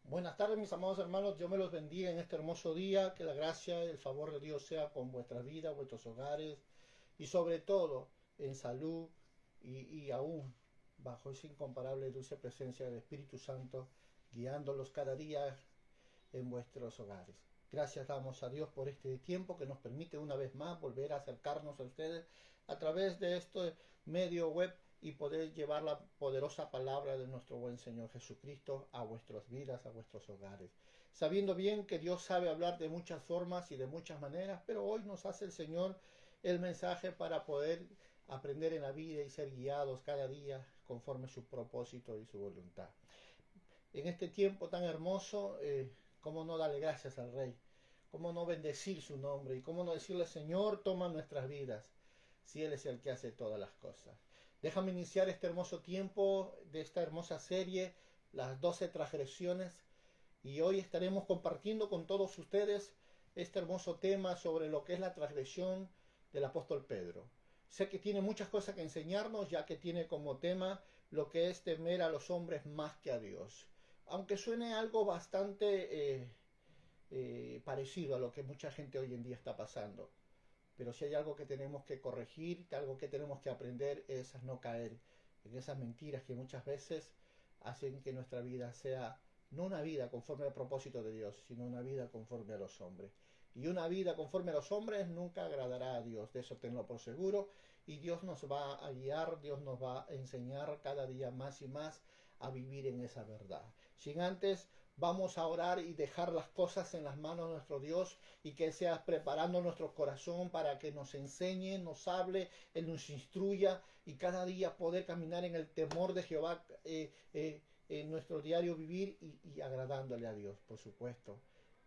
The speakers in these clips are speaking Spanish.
Buenas tardes, mis amados hermanos. Dios me los bendiga en este hermoso día. Que la gracia y el favor de Dios sea con vuestras vidas, vuestros hogares y sobre todo en salud y aún bajo esa incomparable y dulce presencia del Espíritu Santo, guiándolos cada día en vuestros hogares. Gracias damos a Dios por este tiempo que nos permite una vez más volver a acercarnos a ustedes a través de este medio web y poder llevar la poderosa palabra de nuestro buen Señor Jesucristo a vuestras vidas, a vuestros hogares. Sabiendo bien que Dios sabe hablar de muchas formas y de muchas maneras, pero hoy nos hace el Señor el mensaje para poder aprender en la vida y ser guiados cada día conforme su propósito y su voluntad. En este tiempo tan hermoso, cómo no darle gracias al Rey, cómo no bendecir su nombre y cómo no decirle, Señor, toma nuestras vidas, si Él es el que hace todas las cosas. Déjame iniciar este hermoso tiempo de esta hermosa serie, las 12 transgresiones, y hoy estaremos compartiendo con todos ustedes este hermoso tema sobre lo que es la transgresión del apóstol Pedro. Sé que tiene muchas cosas que enseñarnos, ya que tiene como tema lo que es temer a los hombres más que a Dios. Aunque suene algo bastante parecido a lo que mucha gente hoy en día está pasando. Pero si hay algo que tenemos que corregir, algo que tenemos que aprender es a no caer en esas mentiras que muchas veces hacen que nuestra vida sea no una vida conforme al propósito de Dios, sino una vida conforme a los hombres. Y una vida conforme a los hombres nunca agradará a Dios, de eso tenlo por seguro. Y Dios nos va a guiar, Dios nos va a enseñar cada día más y más a vivir en esa verdad. Sin antes, vamos a orar y dejar las cosas en las manos de nuestro Dios y que Él sea preparando nuestro corazón para que nos enseñe, nos hable, Él nos instruya y cada día poder caminar en el temor de Jehová en nuestro diario vivir y agradándole a Dios, por supuesto,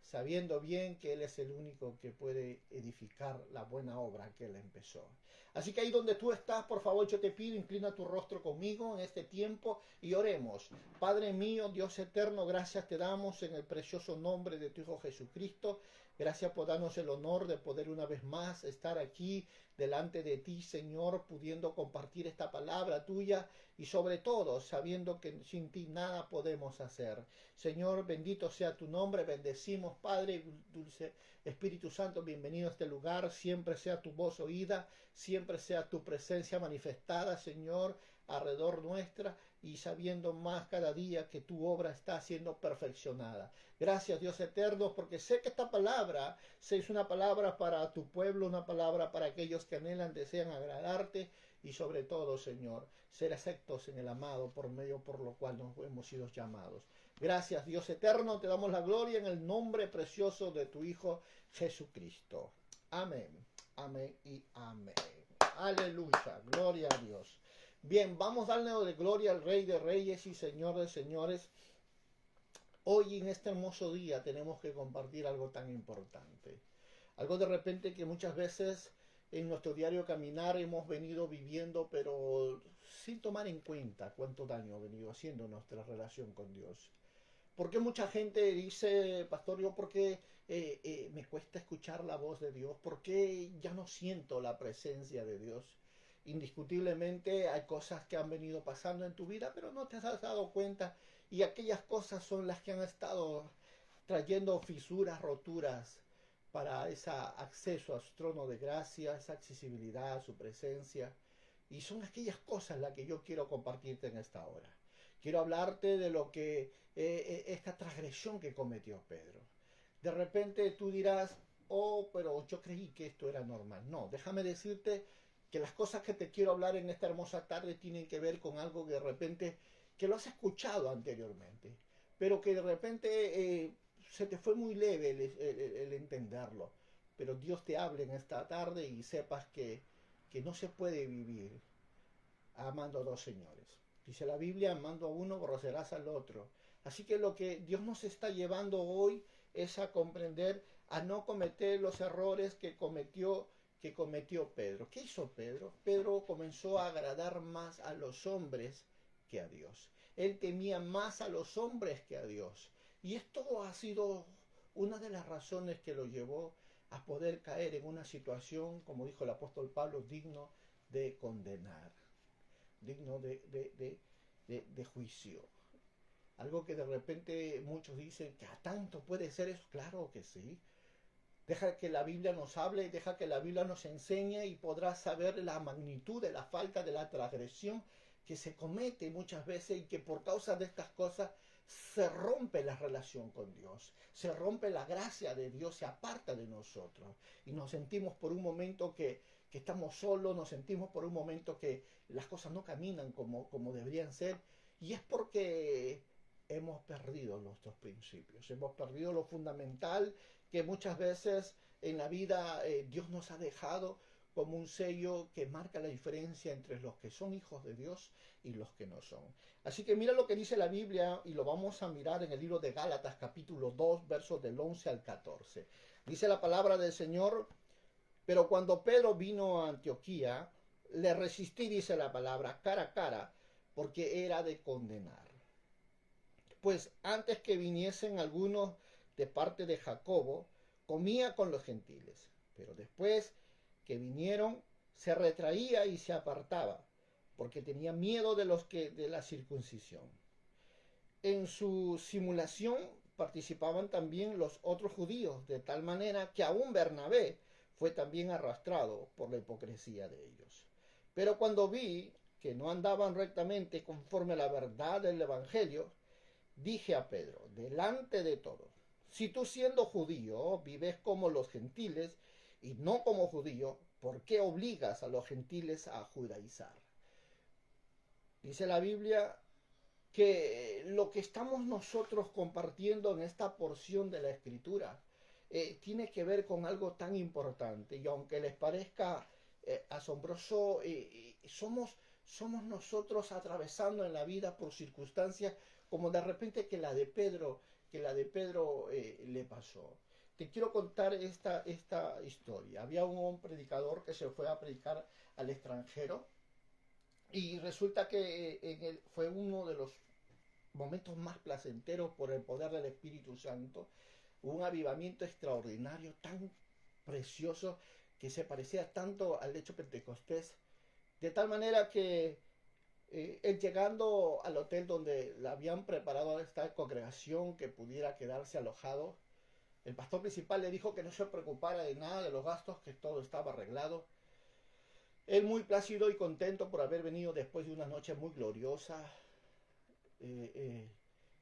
sabiendo bien que Él es el único que puede edificar la buena obra que Él empezó. Así que ahí donde tú estás, por favor, yo te pido, inclina tu rostro conmigo en este tiempo y oremos. Padre mío, Dios eterno, gracias te damos en el precioso nombre de tu Hijo Jesucristo. Gracias por darnos el honor de poder una vez más estar aquí delante de ti, Señor, pudiendo compartir esta palabra tuya y sobre todo sabiendo que sin ti nada podemos hacer. Señor, bendito sea tu nombre, bendecimos, Padre, dulce Espíritu Santo, bienvenido a este lugar, siempre sea tu voz oída, siempre sea tu presencia manifestada, Señor, alrededor nuestra y sabiendo más cada día que tu obra está siendo perfeccionada. Gracias, Dios eterno, porque sé que esta palabra es una palabra para tu pueblo, una palabra para aquellos que anhelan, desean agradarte y sobre todo, Señor, ser aceptos en el amado por medio por lo cual nos hemos sido llamados. Gracias, Dios eterno, te damos la gloria en el nombre precioso de tu Hijo Jesucristo. Amén, amén y amén. Aleluya, gloria a Dios. Bien, vamos a darle de gloria al Rey de Reyes y Señor de Señores. Hoy en este hermoso día tenemos que compartir algo tan importante. Algo de repente que muchas veces en nuestro diario caminar hemos venido viviendo, pero sin tomar en cuenta cuánto daño ha venido haciendo nuestra relación con Dios. ¿Por qué mucha gente dice, pastor, yo por qué me cuesta escuchar la voz de Dios? ¿Por qué ya no siento la presencia de Dios? Indiscutiblemente hay cosas que han venido pasando en tu vida, pero no te has dado cuenta y aquellas cosas son las que han estado trayendo fisuras, roturas para ese acceso a su trono de gracia, esa accesibilidad, a su presencia. Y son aquellas cosas las que yo quiero compartirte en esta hora. Quiero hablarte de lo que esta transgresión que cometió Pedro. De repente tú dirás, oh, pero yo creí que esto era normal. No, déjame decirte que las cosas que te quiero hablar en esta hermosa tarde tienen que ver con algo que de repente, que lo has escuchado anteriormente, pero que de repente se te fue muy leve el entenderlo. Pero Dios te hable en esta tarde y sepas que no se puede vivir amando a dos señores. Dice la Biblia, amando a uno, aborrecerás al otro. Así que lo que Dios nos está llevando hoy es a comprender, a no cometer los errores que cometió Pedro. ¿Qué hizo Pedro? Pedro comenzó a agradar más a los hombres que a Dios. Él temía más a los hombres que a Dios. Y esto ha sido una de las razones que lo llevó a poder caer en una situación, como dijo el apóstol Pablo, digno de condenar, digno de juicio. Algo que de repente muchos dicen que a tanto puede ser eso. Claro que sí. Deja que la Biblia nos hable, deja que la Biblia nos enseñe y podrás saber la magnitud de la falta, de la transgresión que se comete muchas veces y que por causa de estas cosas se rompe la relación con Dios, se rompe la gracia de Dios, se aparta de nosotros y nos sentimos por un momento que estamos solos, nos sentimos por un momento que las cosas no caminan como deberían ser y es porque hemos perdido nuestros principios, hemos perdido lo fundamental que muchas veces en la vida Dios nos ha dejado como un sello que marca la diferencia entre los que son hijos de Dios y los que no son. Así que mira lo que dice la Biblia y lo vamos a mirar en el libro de Gálatas capítulo 2 versos del 11 al 14. Dice la palabra del Señor: pero cuando Pedro vino a Antioquía, le resistí, dice la palabra, cara a cara, porque era de condenar. Pues antes que viniesen algunos de parte de Jacobo, comía con los gentiles, pero después que vinieron, se retraía y se apartaba, porque tenía miedo de la circuncisión. En su simulación participaban también los otros judíos, de tal manera que aún Bernabé fue también arrastrado por la hipocresía de ellos. Pero cuando vi que no andaban rectamente conforme a la verdad del Evangelio, dije a Pedro, delante de todos: si tú siendo judío vives como los gentiles y no como judío, ¿por qué obligas a los gentiles a judaizar? Dice la Biblia que lo que estamos nosotros compartiendo en esta porción de la Escritura tiene que ver con algo tan importante, y aunque les parezca asombroso, somos nosotros atravesando en la vida por circunstancias como de repente que la de Pedro le pasó. Te quiero contar esta historia. Había un predicador que se fue a predicar al extranjero y resulta que fue uno de los momentos más placenteros por el poder del Espíritu Santo, un avivamiento extraordinario, tan precioso, que se parecía tanto al hecho Pentecostés, de tal manera que él llegando al hotel donde le habían preparado esta congregación que pudiera quedarse alojado, el pastor principal le dijo que no se preocupara de nada de los gastos, que todo estaba arreglado. Él, muy plácido y contento por haber venido después de una noche muy gloriosa,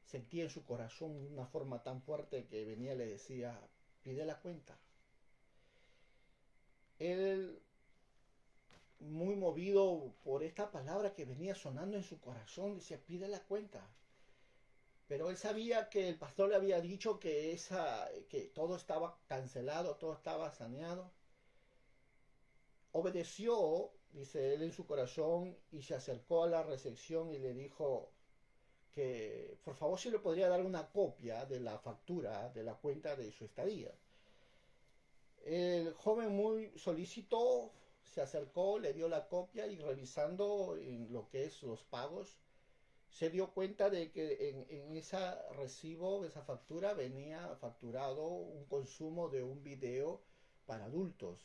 sentía en su corazón una forma tan fuerte que venía y le decía: pide la cuenta. Él, muy movido por esta palabra que venía sonando en su corazón, decía: pide la cuenta. Pero él sabía que el pastor le había dicho que todo estaba cancelado, todo estaba saneado. Obedeció, dice él en su corazón, y se acercó a la recepción y le dijo que por favor si le podría dar una copia de la factura de la cuenta de su estadía. El joven, muy solícito, se acercó, le dio la copia y revisando en lo que es los pagos, se dio cuenta de que en ese recibo, esa factura, venía facturado un consumo de un video para adultos.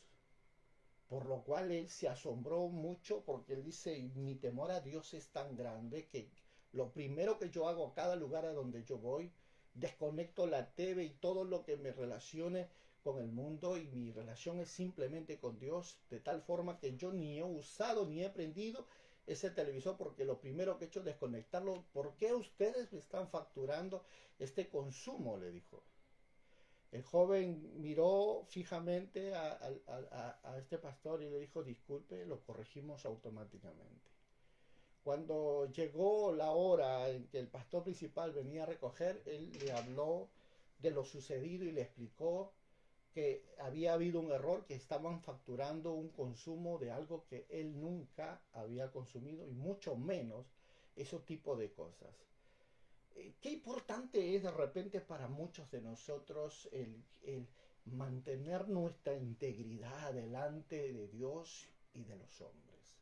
Por lo cual él se asombró mucho, porque él dice: mi temor a Dios es tan grande que lo primero que yo hago a cada lugar a donde yo voy, desconecto la TV y todo lo que me relacione con el mundo, y mi relación es simplemente con Dios, de tal forma que yo ni he usado ni he prendido ese televisor, porque lo primero que he hecho es desconectarlo. ¿Por qué ustedes me están facturando este consumo?, le dijo. El joven miró fijamente a este pastor y le dijo: disculpe, lo corregimos automáticamente. Cuando llegó la hora en que el pastor principal venía a recoger, él le habló de lo sucedido y le explicó que había habido un error, que estaban facturando un consumo de algo que él nunca había consumido, y mucho menos ese tipo de cosas. Qué importante es de repente para muchos de nosotros el mantener nuestra integridad delante de Dios y de los hombres.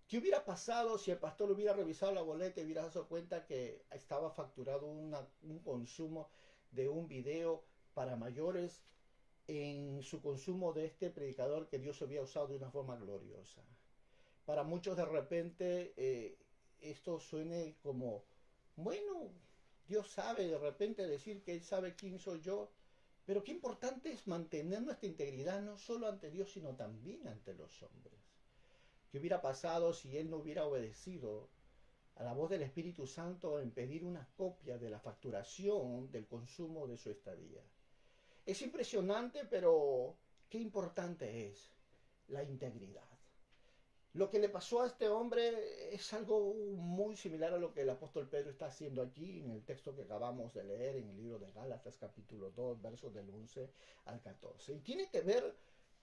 ¿Qué hubiera pasado si el pastor hubiera revisado la boleta y hubiera dado cuenta que estaba facturado un consumo de un video para mayores en su consumo de este predicador que Dios había usado de una forma gloriosa? Para muchos de repente esto suene como: bueno, Dios sabe de repente decir que Él sabe quién soy yo, pero qué importante es mantener nuestra integridad no solo ante Dios, sino también ante los hombres. ¿Qué hubiera pasado si Él no hubiera obedecido a la voz del Espíritu Santo en pedir una copia de la facturación del consumo de su estadía? Es impresionante, pero qué importante es la integridad. Lo que le pasó a este hombre es algo muy similar a lo que el apóstol Pedro está haciendo aquí en el texto que acabamos de leer en el libro de Gálatas capítulo 2, versos del 11 al 14. Y tiene que ver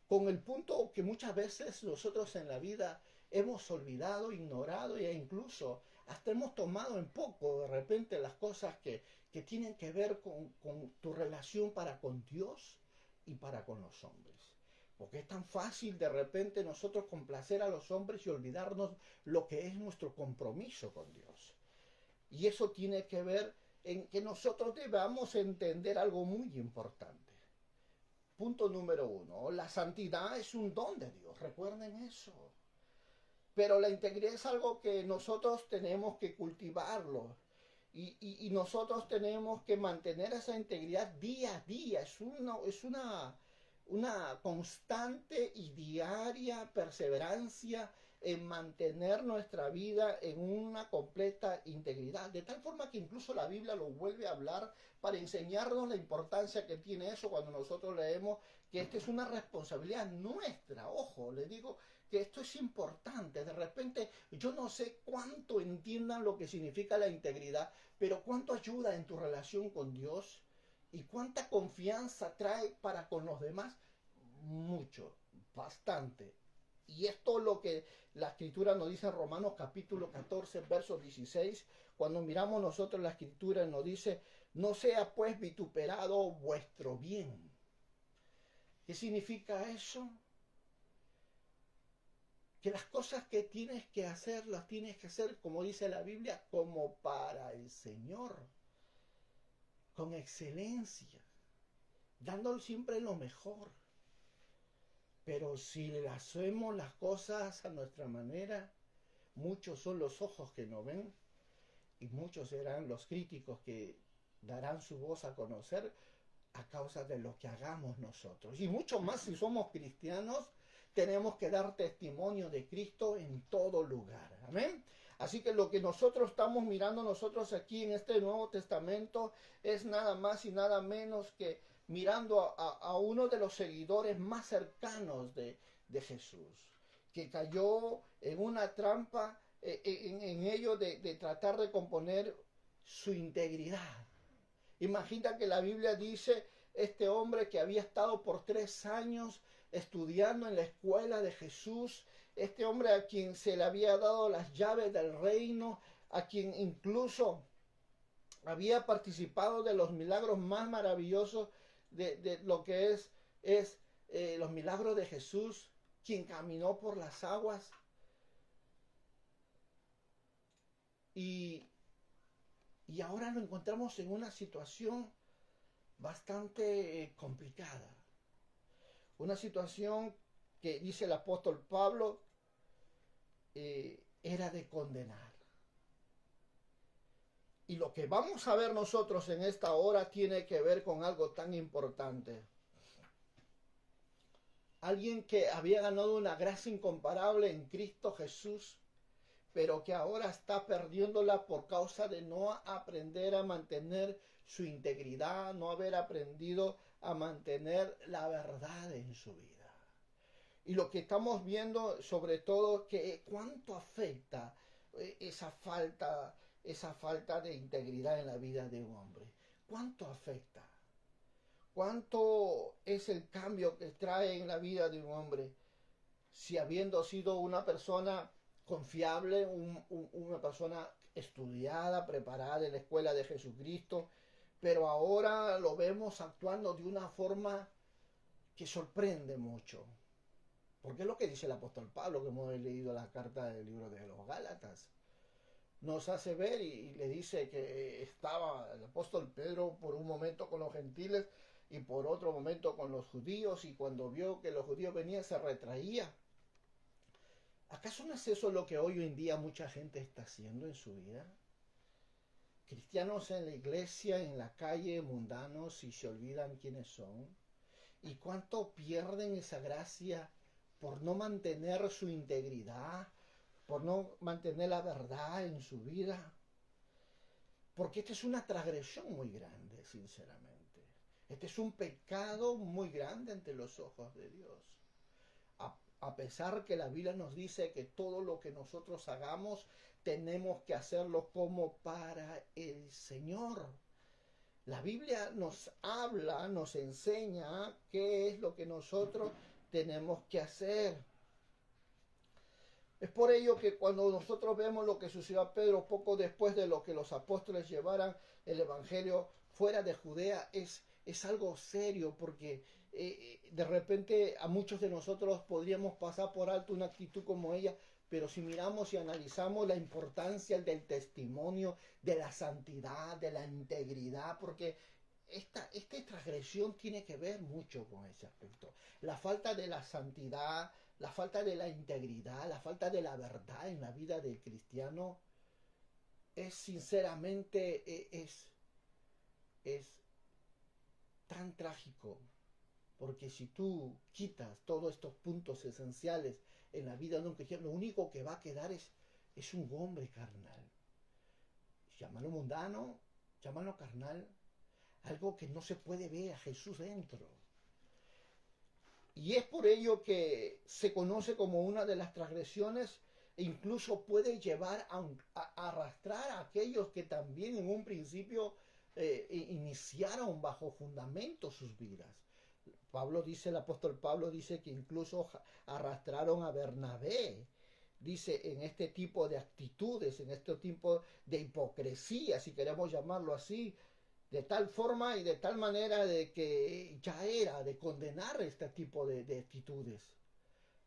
con el punto que muchas veces nosotros en la vida hemos olvidado, ignorado e incluso hasta hemos tomado en poco de repente las cosas que tienen que ver con tu relación para con Dios y para con los hombres. Porque es tan fácil de repente nosotros complacer a los hombres y olvidarnos lo que es nuestro compromiso con Dios. Y eso tiene que ver en que nosotros debamos entender algo muy importante. Punto número 1, la santidad es un don de Dios, recuerden eso. Pero la integridad es algo que nosotros tenemos que cultivarlo. Y nosotros tenemos que mantener esa integridad día a día. Es una constante y diaria perseverancia en mantener nuestra vida en una completa integridad, de tal forma que incluso la Biblia lo vuelve a hablar para enseñarnos la importancia que tiene eso cuando nosotros leemos que esta es una responsabilidad nuestra. Ojo, le digo que esto es importante. De repente yo no sé cuánto entiendan lo que significa la integridad, pero cuánto ayuda en tu relación con Dios y cuánta confianza trae para con los demás. Mucho, bastante. Y esto es lo que la escritura nos dice en Romanos capítulo 14, verso 16. Cuando miramos nosotros la escritura nos dice, no sea pues vituperado vuestro bien. ¿Qué significa eso? Que las cosas que tienes que hacer, las tienes que hacer, como dice la Biblia, como para el Señor, con excelencia, dándole siempre lo mejor. Pero si le hacemos las cosas a nuestra manera, muchos son los ojos que no ven y muchos serán los críticos que darán su voz a conocer a causa de lo que hagamos nosotros. Y mucho más si somos cristianos, tenemos que dar testimonio de Cristo en todo lugar. Amén. Así que lo que nosotros estamos mirando nosotros aquí en este Nuevo Testamento es nada más y nada menos que mirando a uno de los seguidores más cercanos de Jesús, que cayó en una trampa en ello de tratar de componer su integridad. Imagina que la Biblia dice, este hombre que había estado por 3 años estudiando en la escuela de Jesús, este hombre a quien se le había dado las llaves del reino, a quien incluso había participado de los milagros más maravillosos de lo que es los milagros de Jesús, quien caminó por las aguas. Y ahora lo encontramos en una situación bastante complicada. Una situación que dice el apóstol Pablo era de condenar. Y lo que vamos a ver nosotros en esta hora tiene que ver con algo tan importante. Alguien que había ganado una gracia incomparable en Cristo Jesús, pero que ahora está perdiéndola por causa de no aprender a mantener su integridad, no haber aprendido a mantener la verdad en su vida. Y lo que estamos viendo sobre todo que cuánto afecta esa falta de integridad en la vida de un hombre. ¿Cuánto afecta? ¿Cuánto es el cambio que trae en la vida de un hombre? Si habiendo sido una persona confiable, una persona estudiada, preparada en la escuela de Jesucristo, pero ahora lo vemos actuando de una forma que sorprende mucho. Porque es lo que dice el apóstol Pablo, que hemos leído la carta del libro de los Gálatas. Nos hace ver y le dice que estaba el apóstol Pedro por un momento con los gentiles y por otro momento con los judíos, y cuando vio que los judíos venían se retraía. ¿Acaso no es eso lo que hoy en día mucha gente está haciendo en su vida? cristianos en la iglesia, en la calle, mundanos, y se olvidan quiénes son. Y cuánto pierden esa gracia por no mantener su integridad, por no mantener la verdad en su vida. Porque esta es una transgresión muy grande, sinceramente. Este es un pecado muy grande ante los ojos de Dios. A pesar que la Biblia nos dice que todo lo que nosotros hagamos tenemos que hacerlo como para el Señor. La Biblia nos habla, nos enseña qué es lo que nosotros tenemos que hacer. Es por ello que cuando nosotros vemos lo que sucedió a Pedro poco después de lo que los apóstoles llevaran el Evangelio fuera de Judea, es algo serio, porque de repente a muchos de nosotros podríamos pasar por alto una actitud como ella, pero si miramos y analizamos la importancia del testimonio, de la santidad, de la integridad, porque esta transgresión tiene que ver mucho con ese aspecto. La falta de la santidad, la falta de la integridad, la falta de la verdad en la vida del cristiano es sinceramente es tan trágico, porque si tú quitas todos estos puntos esenciales en la vida de un cristiano, lo único que va a quedar es un hombre carnal. Llámalo mundano, llámalo carnal, algo que no se puede ver a Jesús dentro. Y es por ello que se conoce como una de las transgresiones e incluso puede llevar a arrastrar a aquellos que también en un principio iniciaron bajo fundamento sus vidas. Pablo dice, el apóstol Pablo dice que incluso arrastraron a Bernabé, dice, en este tipo de actitudes, en este tipo de hipocresía, si queremos llamarlo así, de tal forma y de tal manera de que ya era de condenar este tipo de actitudes.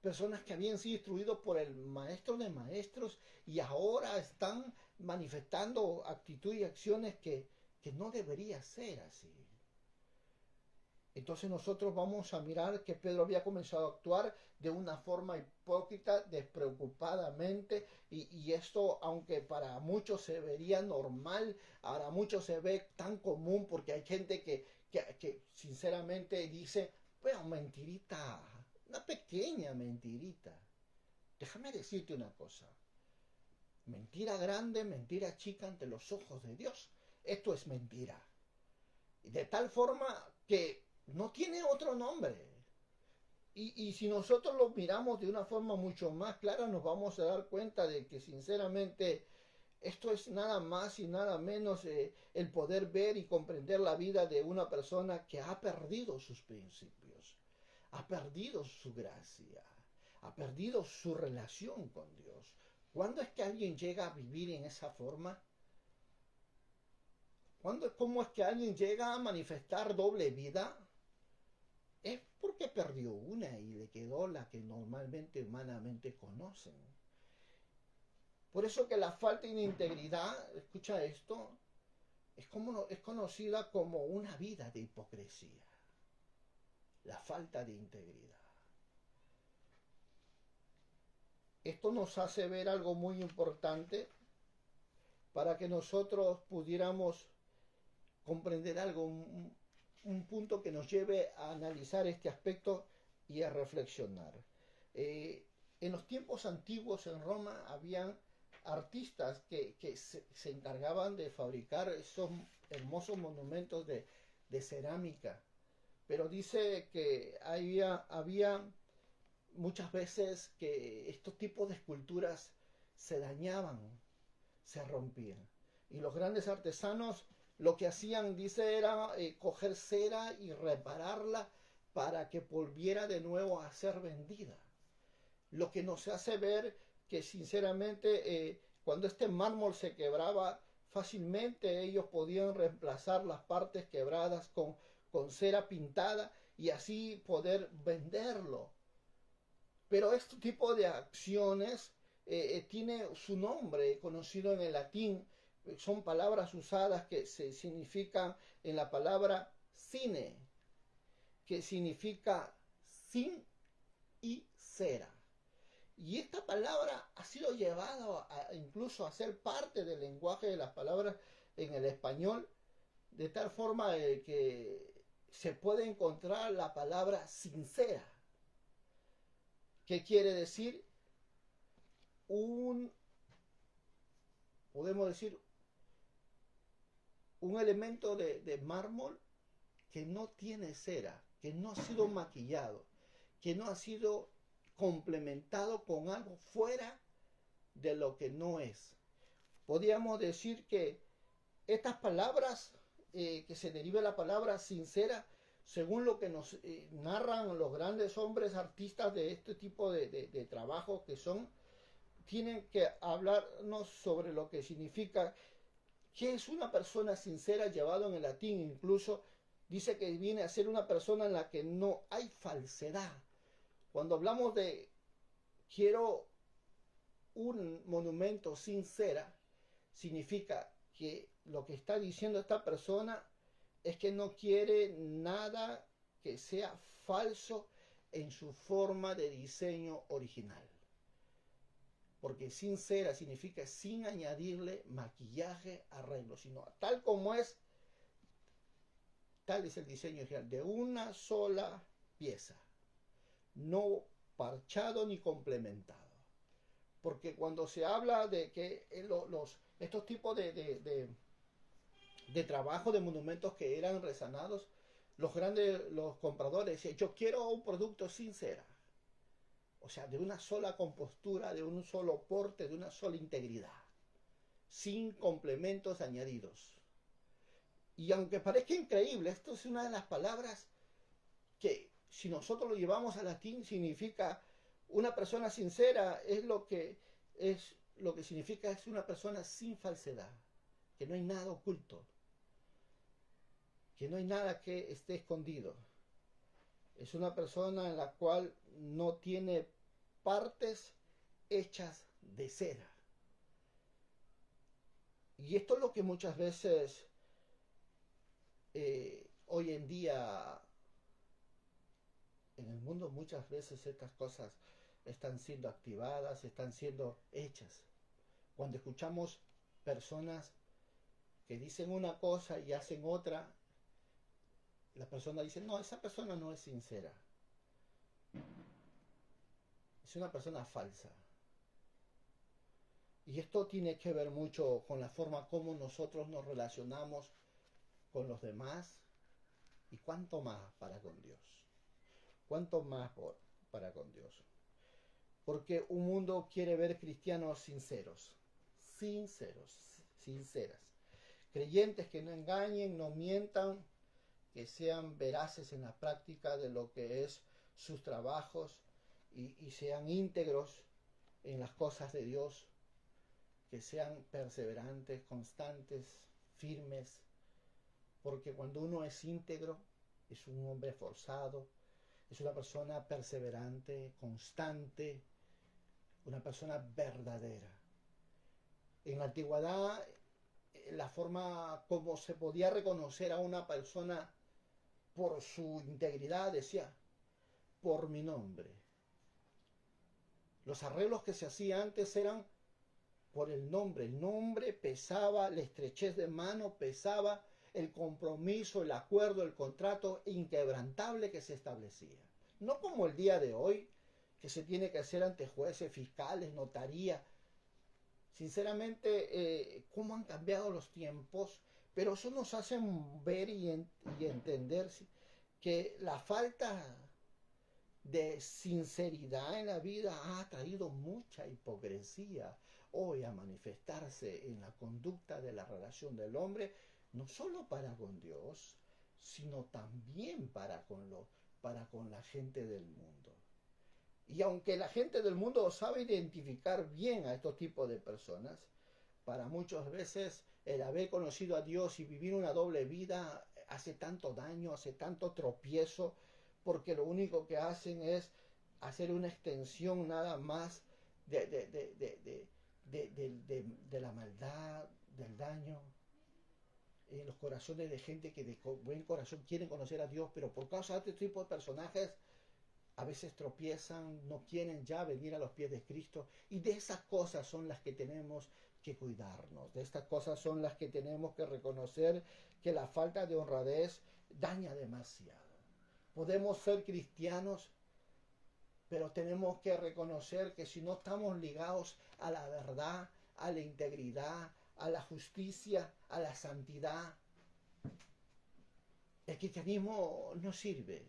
Personas que habían sido instruidos por el maestro de maestros y ahora están manifestando actitudes y acciones que no debería ser así. Entonces nosotros vamos a mirar que Pedro había comenzado a actuar de una forma hipócrita, despreocupadamente, y esto, aunque para muchos se vería normal, ahora muchos se ve tan común, porque hay gente que sinceramente dice, bueno, mentirita, una pequeña mentirita. Déjame decirte una cosa, mentira grande, mentira chica ante los ojos de Dios, esto es mentira. De tal forma que no tiene otro nombre. Y si nosotros lo miramos de una forma mucho más clara, nos vamos a dar cuenta de que sinceramente esto es nada más y nada menos el poder ver y comprender la vida de una persona que ha perdido sus principios, ha perdido su gracia, ha perdido su relación con Dios. ¿Cuándo es que alguien llega a vivir en esa forma? ¿Cómo es que alguien llega a manifestar doble vida? Es porque perdió una y le quedó la que normalmente humanamente conocen. Por eso que la falta de integridad, escucha esto, es conocida como una vida de hipocresía. La falta de integridad. Esto nos hace ver algo muy importante para que nosotros pudiéramos comprender algo, un punto que nos lleve a analizar este aspecto y a reflexionar. En los tiempos antiguos en Roma habían artistas que se encargaban de fabricar esos hermosos monumentos de cerámica, pero dice que había muchas veces que estos tipos de esculturas se dañaban, se rompían, y los grandes artesanos lo que hacían, dice, era coger cera y repararla para que volviera de nuevo a ser vendida. Lo que nos hace ver que sinceramente cuando este mármol se quebraba, fácilmente ellos podían reemplazar las partes quebradas con cera pintada y así poder venderlo. Pero este tipo de acciones tiene su nombre conocido en el latín. Son palabras usadas que se significan en la palabra cine, que significa sin y cera. Y esta palabra ha sido llevada incluso a ser parte del lenguaje de las palabras en el español, de tal forma que se puede encontrar la palabra sincera. ¿Qué quiere decir? Podemos decir, un elemento de mármol que no tiene cera, que no ha sido maquillado, que no ha sido complementado con algo fuera de lo que no es. Podríamos decir que estas palabras, que se deriva la palabra sincera, según lo que nos narran los grandes hombres artistas de este tipo de trabajo que son, tienen que hablarnos sobre lo que significa, qué es una persona sincera, llevado en el latín incluso, dice que viene a ser una persona en la que no hay falsedad. Cuando hablamos de quiero un monumento sincera, significa que lo que está diciendo esta persona es que no quiere nada que sea falso en su forma de diseño original. Porque sincera significa sin añadirle maquillaje, arreglo, sino tal como es, tal es el diseño original, de una sola pieza, no parchado ni complementado. Porque cuando se habla de que estos tipos de trabajo de monumentos que eran resanados, los compradores decían, yo quiero un producto sincera. O sea, de una sola compostura, de un solo porte, de una sola integridad, sin complementos añadidos. Y aunque parezca increíble, esto es una de las palabras que, si nosotros lo llevamos al latín, significa una persona sincera, es lo que significa es una persona sin falsedad, que no hay nada oculto, que no hay nada que esté escondido. Es una persona en la cual no tiene partes hechas de cera. Y esto es lo que muchas veces hoy en día en el mundo, muchas veces estas cosas están siendo activadas, están siendo hechas. Cuando escuchamos personas que dicen una cosa y hacen otra, la persona dice, no, esa persona no es sincera. Es una persona falsa. Y esto tiene que ver mucho con la forma como nosotros nos relacionamos con los demás y cuánto más para con Dios. Cuánto más para con Dios. Porque un mundo quiere ver cristianos sinceros, sinceras. Creyentes que no engañen, no mientan, que sean veraces en la práctica de lo que es sus trabajos y sean íntegros en las cosas de Dios, que sean perseverantes, constantes, firmes, porque cuando uno es íntegro, es un hombre esforzado, es una persona perseverante, constante, una persona verdadera. En la antigüedad, la forma como se podía reconocer a una persona por su integridad, decía, por mi nombre. Los arreglos que se hacían antes eran por el nombre pesaba, la estrechez de mano pesaba, el compromiso, el acuerdo, el contrato inquebrantable que se establecía. No como el día de hoy, que se tiene que hacer ante jueces, fiscales, notaría. Sinceramente, cómo han cambiado los tiempos, pero eso nos hace ver y entender que la falta de sinceridad en la vida ha traído mucha hipocresía hoy a manifestarse en la conducta de la relación del hombre, no solo para con Dios, sino también para con la gente del mundo. Y aunque la gente del mundo sabe identificar bien a estos tipos de personas, para muchas veces el haber conocido a Dios y vivir una doble vida hace tanto daño, hace tanto tropiezo, porque lo único que hacen es hacer una extensión nada más de la maldad, del daño en los corazones de gente que de buen corazón quieren conocer a Dios, pero por causa de este tipo de personajes a veces tropiezan, no quieren ya venir a los pies de Cristo, y de esas cosas son las que tenemos que cuidarnos. De estas cosas son las que tenemos que reconocer que la falta de honradez daña demasiado. Podemos ser cristianos, pero tenemos que reconocer que si no estamos ligados a la verdad, a la integridad, a la justicia, a la santidad, el cristianismo no sirve.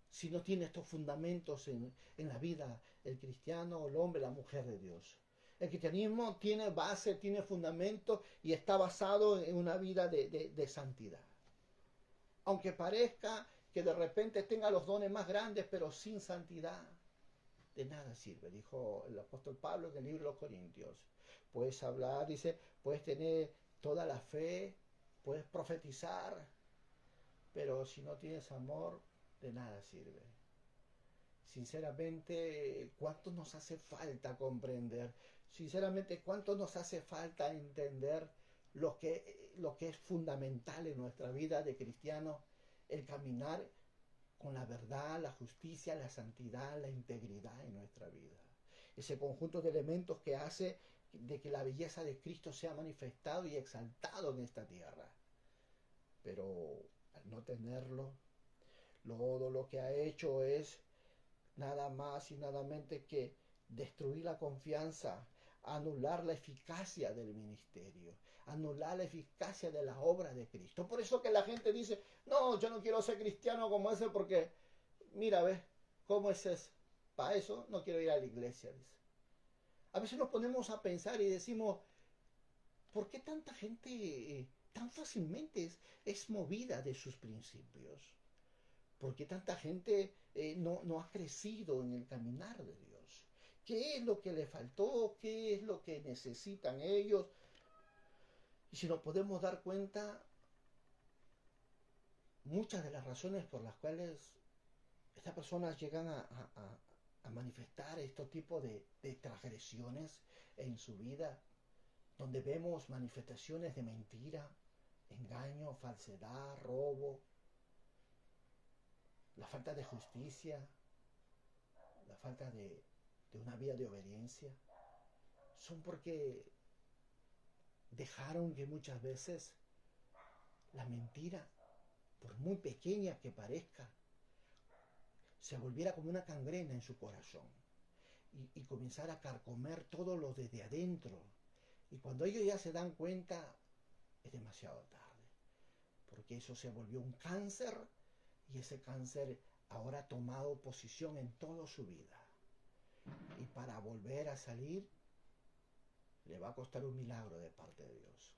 Si no tiene estos fundamentos en la vida, el cristiano, el hombre, la mujer de Dios. El cristianismo tiene base, tiene fundamento y está basado en una vida de santidad. Aunque parezca que de repente tenga los dones más grandes, pero sin santidad, de nada sirve, dijo el apóstol Pablo en el libro de los Corintios. Puedes hablar, dice, puedes tener toda la fe, puedes profetizar, pero si no tienes amor, de nada sirve. Sinceramente, ¿cuánto nos hace falta comprender? Sinceramente, ¿cuánto nos hace falta entender lo que es fundamental en nuestra vida de cristiano? El caminar con la verdad, la justicia, la santidad, la integridad en nuestra vida. Ese conjunto de elementos que hace de que la belleza de Cristo sea manifestado y exaltado en esta tierra. Pero al no tenerlo, todo lo que ha hecho es nada más y nada menos que destruir la confianza, anular la eficacia del ministerio, anular la eficacia de la obra de Cristo. Por eso que la gente dice, no, yo no quiero ser cristiano como ese porque, mira, ¿ves cómo es eso? Para eso no quiero ir a la iglesia, dice. A veces nos ponemos a pensar y decimos, ¿por qué tanta gente tan fácilmente es movida de sus principios? ¿Por qué tanta gente no ha crecido en el caminar de Dios? ¿Qué es lo que le faltó? ¿Qué es lo que necesitan ellos? Y si nos podemos dar cuenta, muchas de las razones por las cuales estas personas llegan a manifestar este tipo de transgresiones en su vida, donde vemos manifestaciones de mentira, engaño, falsedad, robo, la falta de justicia, la falta de una vida de obediencia, son porque dejaron que muchas veces la mentira, por muy pequeña que parezca, se volviera como una gangrena en su corazón y comenzara a carcomer todo lo desde adentro. Y cuando ellos ya se dan cuenta, es demasiado tarde, porque eso se volvió un cáncer y ese cáncer ahora ha tomado posición en toda su vida. Y para volver a salir, le va a costar un milagro de parte de Dios.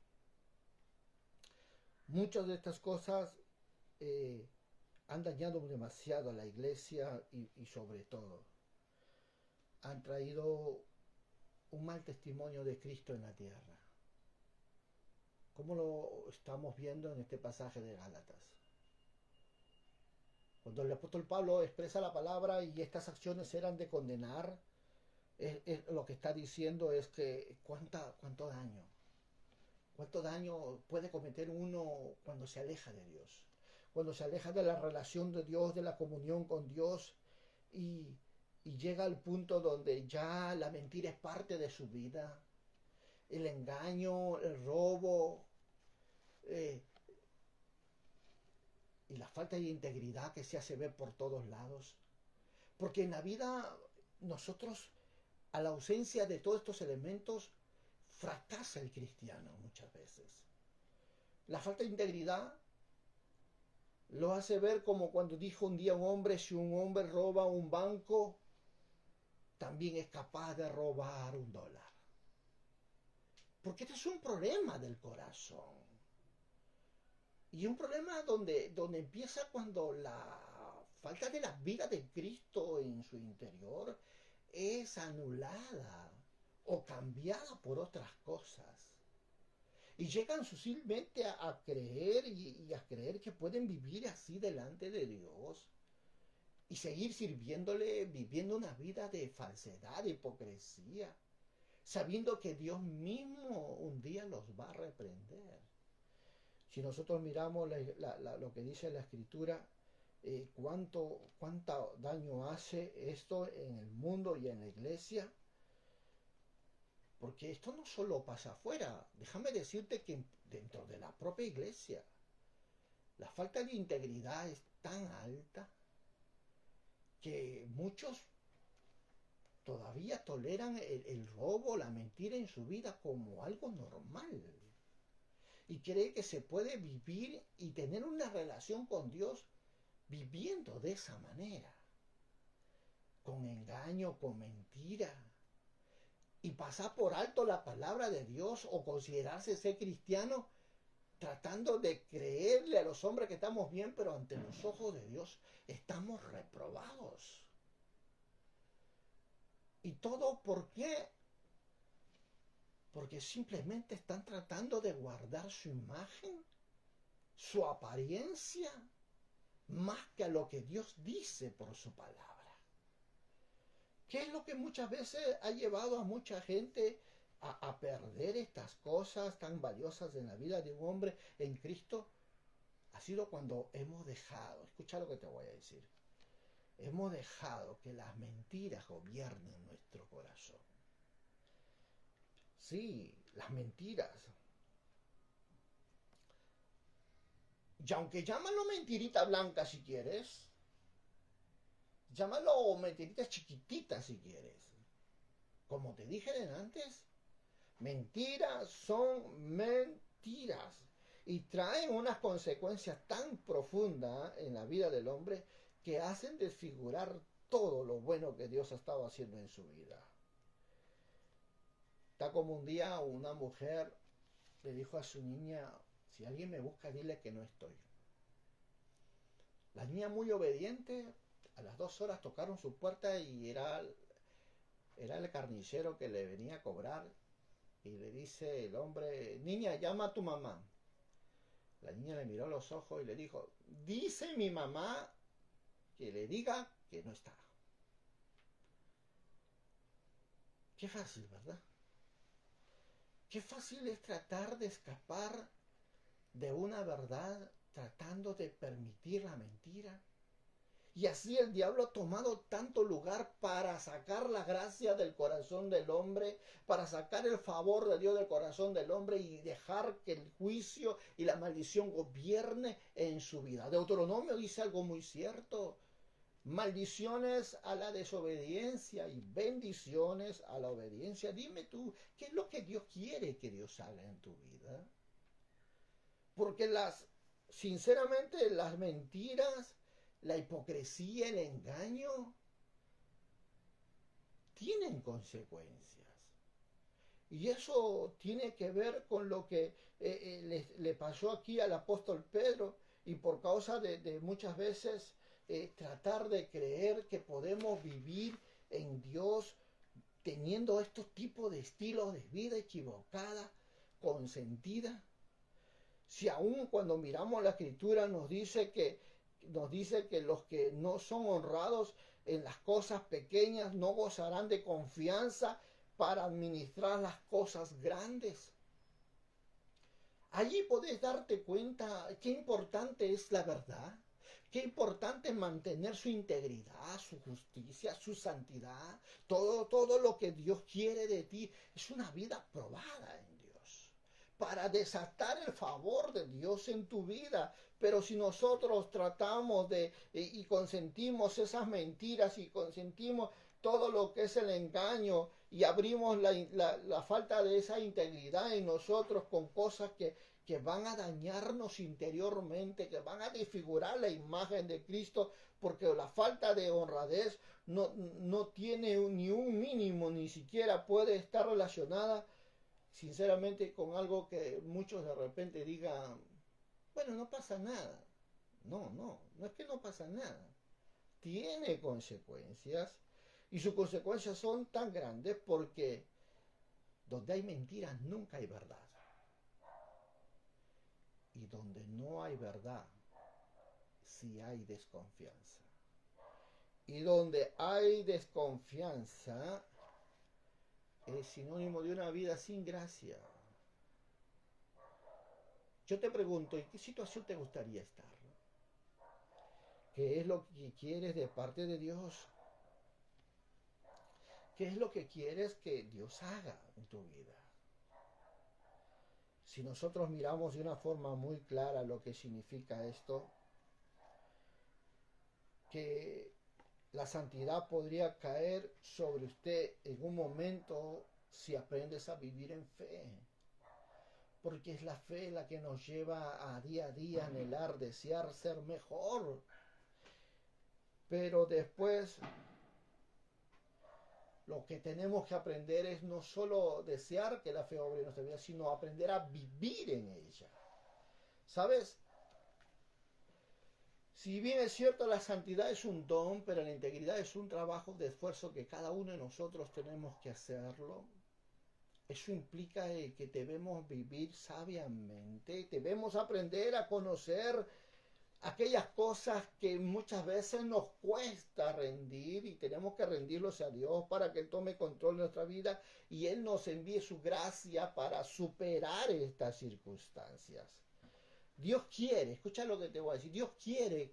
Muchas de estas cosas han dañado demasiado a la iglesia y sobre todo han traído un mal testimonio de Cristo en la tierra. ¿Cómo lo estamos viendo en este pasaje de Gálatas? Cuando el apóstol Pablo expresa la palabra y estas acciones eran de condenar, lo que está diciendo es que cuánto daño puede cometer uno cuando se aleja de Dios, cuando se aleja de la relación de Dios, de la comunión con Dios y llega al punto donde ya la mentira es parte de su vida, el engaño, el robo y la falta de integridad que se hace ver por todos lados. Porque en la vida nosotros, a la ausencia de todos estos elementos, fracasa el cristiano muchas veces. La falta de integridad lo hace ver como cuando dijo un día un hombre, si un hombre roba un banco, también es capaz de robar $1. Porque este es un problema del corazón. Y un problema donde empieza cuando la falta de la vida de Cristo en su interior es anulada o cambiada por otras cosas. Y llegan sutilmente a creer y a creer que pueden vivir así delante de Dios y seguir sirviéndole, viviendo una vida de falsedad, de hipocresía, sabiendo que Dios mismo un día los va a reprender. Si nosotros miramos lo que dice la Escritura, cuánto daño hace esto en el mundo y en la iglesia, Porque esto no solo pasa afuera. Déjame decirte que dentro de la propia iglesia la falta de integridad es tan alta que muchos todavía toleran el robo, la mentira en su vida como algo normal. Y cree que se puede vivir y tener una relación con Dios viviendo de esa manera. Con engaño, con mentira. Y pasar por alto la palabra de Dios o considerarse ser cristiano tratando de creerle a los hombres que estamos bien, pero ante los ojos de Dios estamos reprobados. ¿Y todo por qué? Porque simplemente están tratando de guardar su imagen, su apariencia, más que a lo que Dios dice por su palabra. ¿Qué es lo que muchas veces ha llevado a mucha gente a perder estas cosas tan valiosas en la vida de un hombre en Cristo? Ha sido cuando hemos dejado, escucha lo que te voy a decir, hemos dejado que las mentiras gobiernen nuestro corazón. Sí, las mentiras. Y aunque llámalo mentirita blanca si quieres, llámalo mentiritas chiquititas si quieres. Como te dije antes, mentiras son mentiras y traen unas consecuencias tan profundas en la vida del hombre que hacen desfigurar todo lo bueno que Dios ha estado haciendo en su vida. Está como un día una mujer le dijo a su niña, si alguien me busca, dile que no estoy. La niña muy obediente, a las 2 horas tocaron su puerta y era el carnicero que le venía a cobrar. Y le dice el hombre, niña, llama a tu mamá. La niña le miró a los ojos y le dijo, dice mi mamá que le diga que no está. Qué fácil, ¿verdad? Qué fácil es tratar de escapar de una verdad tratando de permitir la mentira. Y así el diablo ha tomado tanto lugar para sacar la gracia del corazón del hombre, para sacar el favor de Dios del corazón del hombre y dejar que el juicio y la maldición gobierne en su vida. Deuteronomio dice algo muy cierto. Maldiciones a la desobediencia y bendiciones a la obediencia. Dime tú, ¿qué es lo que Dios quiere que Dios haga en tu vida? Porque sinceramente, las mentiras, la hipocresía, el engaño, tienen consecuencias. Y eso tiene que ver con lo que le pasó aquí al apóstol Pedro, y por causa de muchas veces tratar de creer que podemos vivir en Dios teniendo estos tipos de estilos de vida equivocada, consentida. Si aún cuando miramos la escritura nos dice que los que no son honrados en las cosas pequeñas no gozarán de confianza para administrar las cosas grandes. Allí podés darte cuenta qué importante es la verdad, qué importante es mantener su integridad, su justicia, su santidad, todo lo que Dios quiere de ti. Es una vida probada en Dios, para desatar el favor de Dios en tu vida. Pero si nosotros tratamos y consentimos esas mentiras y consentimos todo lo que es el engaño y abrimos la falta de esa integridad en nosotros con cosas que van a dañarnos interiormente, que van a desfigurar la imagen de Cristo, porque la falta de honradez no tiene ni un mínimo, ni siquiera puede estar relacionada sinceramente con algo que muchos de repente digan, bueno, no pasa nada. No es que no pasa nada. Tiene consecuencias y sus consecuencias son tan grandes porque donde hay mentiras nunca hay verdad. Y donde no hay verdad, sí hay desconfianza. Y donde hay desconfianza es sinónimo de una vida sin gracia. Yo te pregunto, ¿en qué situación te gustaría estar? ¿Qué es lo que quieres de parte de Dios? ¿Qué es lo que quieres que Dios haga en tu vida? Si nosotros miramos de una forma muy clara lo que significa esto, que la santidad podría caer sobre usted en un momento si aprendes a vivir en fe. Porque es la fe la que nos lleva a día anhelar, desear ser mejor. Pero después lo que tenemos que aprender es no solo desear que la fe obre en nuestra vida, sino aprender a vivir en ella. ¿Sabes? Si bien es cierto, la santidad es un don, pero la integridad es un trabajo de esfuerzo que cada uno de nosotros tenemos que hacerlo. Eso implica que debemos vivir sabiamente, debemos aprender a conocer aquellas cosas que muchas veces nos cuesta rendir y tenemos que rendirlos a Dios para que Él tome control de nuestra vida y Él nos envíe su gracia para superar estas circunstancias. Dios quiere, escucha lo que te voy a decir, Dios quiere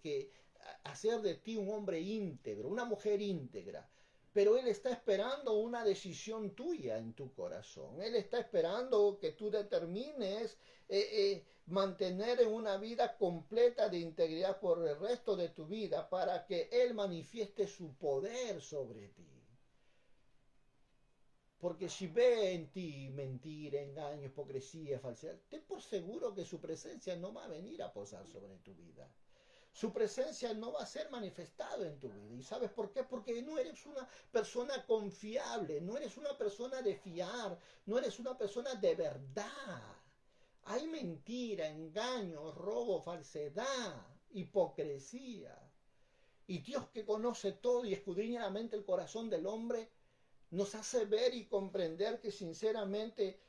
hacer de ti un hombre íntegro, una mujer íntegra, pero Él está esperando una decisión tuya en tu corazón. Él está esperando que tú determines mantener una vida completa de integridad por el resto de tu vida para que Él manifieste su poder sobre ti. Porque si ve en ti mentira, engaño, hipocresía, falsedad, ten por seguro que su presencia no va a venir a posar sobre tu vida. Su presencia no va a ser manifestado en tu vida. ¿Y sabes por qué? Porque no eres una persona confiable, no eres una persona de fiar, no eres una persona de verdad. Hay mentira, engaño, robo, falsedad, hipocresía. Y Dios, que conoce todo y escudriña la mente, el corazón del hombre, nos hace ver y comprender que sinceramente